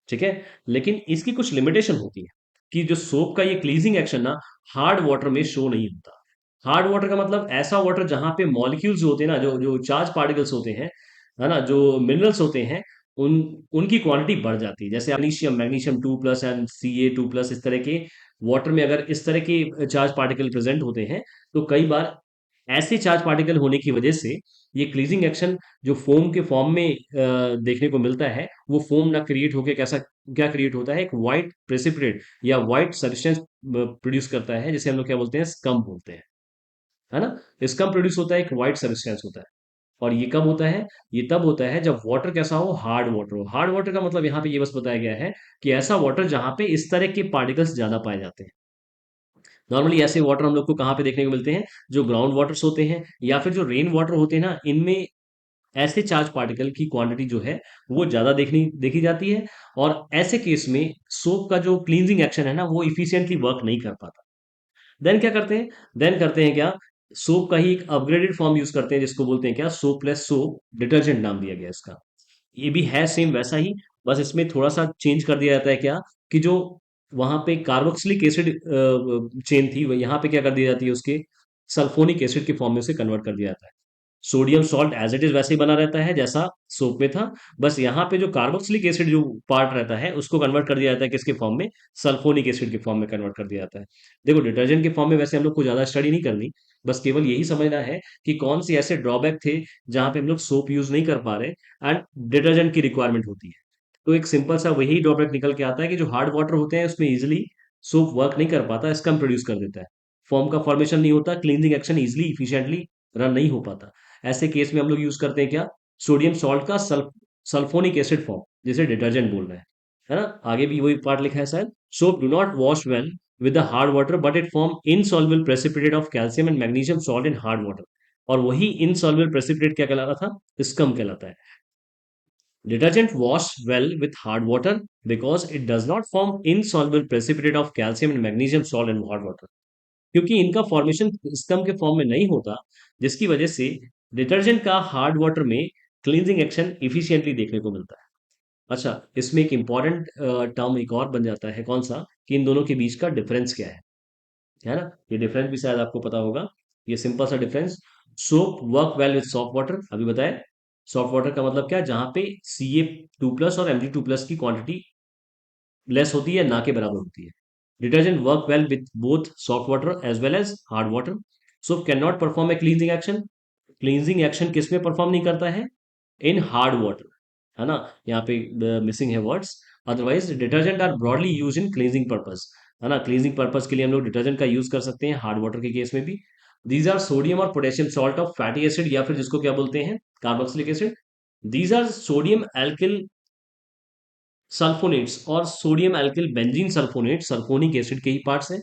ठीक है। लेकिन इसकी कुछ लिमिटेशन होती है, कि जो सोप का ये क्लीजिंग एक्शन ना, हार्ड वाटर में शो नहीं होता। हार्ड वाटर का मतलब ऐसा वाटर जहां पे मॉलिक्यूल्स होते हैं ना, जो जो चार्ज पार्टिकल्स होते हैं, है ना, जो मिनरल्स होते हैं, उन उनकी क्वांटिटी बढ़ जाती है। जैसे मैग्नीशियम मैग्नीशियम 2+ एंड Ca2+, इस तरह के वाटर में अगर इस तरह के चार्ज पार्टिकल प्रेजेंट होते हैं, तो कई बार ऐसे चार्ज पार्टिकल होने की वजह से ये क्लीजिंग एक्शन जो फोम के फॉर्म में देखने को मिलता है, वो फोम ना क्रिएट होके कैसा क्या क्रिएट होता है, एक व्हाइट प्रेसिपिटेट या व्हाइट सब्सटेंस प्रोड्यूस करता है, जिसे हम लोग क्या बोलते हैं, स्कम बोलते हैं। है ना। स्कम प्रोड्यूस होता है, एक व्हाइट सब्सटेंस होता है। और ये कब होता है, ये तब होता है जब वाटर कैसा हो, हार्ड वाटर हो। हार्ड वाटर का मतलब यहाँ पे ये बस बताया गया है कि ऐसा वाटर जहां पे इस तरह के पार्टिकल्स ज्यादा पाए जाते हैं। नॉर्मली ऐसे वाटर हम लोग को कहाँ पे देखने को मिलते हैं, जो ग्राउंड वाटर्स होते हैं या फिर जो रेन वाटर होते हैं ना, इनमें ऐसे चार्ज पार्टिकल की क्वांटिटी जो है वो ज्यादा देखनी देखी जाती है। और ऐसे केस में सोप का जो क्लींजिंग एक्शन है ना, वो इफिशियंटली वर्क नहीं कर पाता। देन क्या करते हैं, देन करते हैं क्या, सोप का ही एक अपग्रेडेड फॉर्म यूज करते हैं, जिसको बोलते हैं क्या, सोप प्लस सोप डिटर्जेंट नाम दिया गया इसका। ये भी है सेम वैसा ही, बस इसमें थोड़ा सा चेंज कर दिया जाता है क्या, कि जो वहां पे कार्बोक्सिलिक एसिड चेन थी, वो यहाँ पे क्या कर दी जाती है, उसके सल्फोनिक एसिड के फॉर्म में उसे कन्वर्ट कर दिया जाता है। Sodium salt as it is वैसे ही बना रहता है जैसा सोप में था, बस यहाँ पे जो कार्बोक्सिलिक एसिड जो पार्ट रहता है उसको कन्वर्ट कर दिया जाता है, किसके फॉर्म में, सल्फोनिक एसिड के फॉर्म में कन्वर्ट कर दिया जाता है। देखो डिटर्जेंट के फॉर्म में वैसे हम लोग को ज्यादा स्टडी नहीं करनी, बस केवल यही समझना है कि कौन से ऐसे ड्रॉबैक थे जहां पे हम लोग सोप यूज नहीं कर पा रहे एंड डिटर्जेंट की रिक्वायरमेंट होती है। तो एक सिंपल सा वही ड्रॉबैक निकल के आता है, कि जो हार्ड वाटर होते हैं उसमें इजिली सोप वर्क नहीं कर पाता, स्कम प्रोड्यूस कर देता है, फॉर्म का फॉर्मेशन नहीं होता, cleansing action easily efficiently run नहीं हो पाता। ऐसे केस में हम लोग यूज करते हैं क्या, सोडियम सॉल्ट का सल्फोनिक एसिड फॉर्म, जिसे डिटर्जेंट बोल रहे हैं। है ना। आगे भी वही पार्ट लिखा है शायद, soap do not wash well with the hard water but it form insoluble precipitate of calcium and magnesium salt in hard water. और वही इनसॉल्युबल प्रेसिपिटेट क्या कहलाता था? स्कम कहलाता है। Detergent wash well with hard water because it does not form insoluble precipitate of calcium and magnesium salt in hot water. क्योंकि इनका formation scum के फॉर्म में नहीं होता, जिसकी वजह से डिटर्जेंट का हार्ड वाटर में क्लींजिंग एक्शन इफिशियंटली देखने को मिलता है। अच्छा, इसमें एक इंपॉर्टेंट टर्म एक और बन जाता है, कौन सा? कि इन दोनों के बीच का डिफरेंस क्या है ना? ये डिफरेंस भी शायद आपको पता होगा। ये सिंपल सा difference, soap work well with soft water, अभी बताया। सॉफ्ट वाटर का मतलब क्या है? जहां पे Ca2+ और Mg2+ की क्वांटिटी लेस होती है, ना के बराबर होती है। Detergent work well with both soft water as well as hard water. Soap can not perform a cleansing action. Cleansing action किस में परफॉर्म नहीं करता है? इन हार्ड वाटर, है ना? यहाँ पे मिसिंग है words. Otherwise detergent are broadly use in cleansing purpose, है ना? क्लींजिंग पर्पस के लिए हम लोग डिटर्जेंट का यूज कर सकते हैं, हार्ड वाटर के केस में भी। दीज आर सोडियम और potassium salt of fatty acid, या फिर जिसको क्या बोलते हैं? Carboxylic acid. These are sodium alkyl sulphonates और sodium alkyl benzene sulphonate, sulphonic acid के ही पार्ट्स हैं।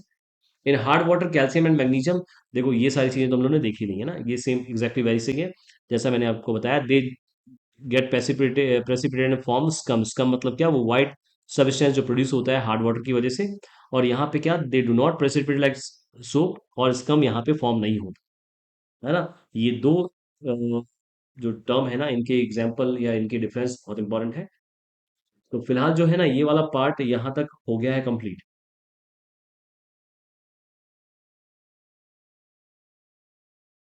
In hard water calcium and magnesium. देखो ये सारी चीजें तो हम लोगों ने देखी नहीं है ना, ये सेम एग्जैक्टली वैसी से है जैसा मैंने आपको बताया। They get precipitated form scum. Scum मतलब क्या? वो व्हाइट सबस्टेंस जो प्रोड्यूस होता है हार्ड वाटर की वजह से। और यहाँ पे क्या, they do not precipitate like soap, और स्कम यहाँ पे फॉर्म नहीं होता, है ना? ये दो जो टर्म है ना, इनके एग्जाम्पल या इनके डिफरेंस बहुत इंपॉर्टेंट है। तो फिलहाल जो है ना, ये वाला पार्ट यहाँ तक हो गया है कंप्लीट।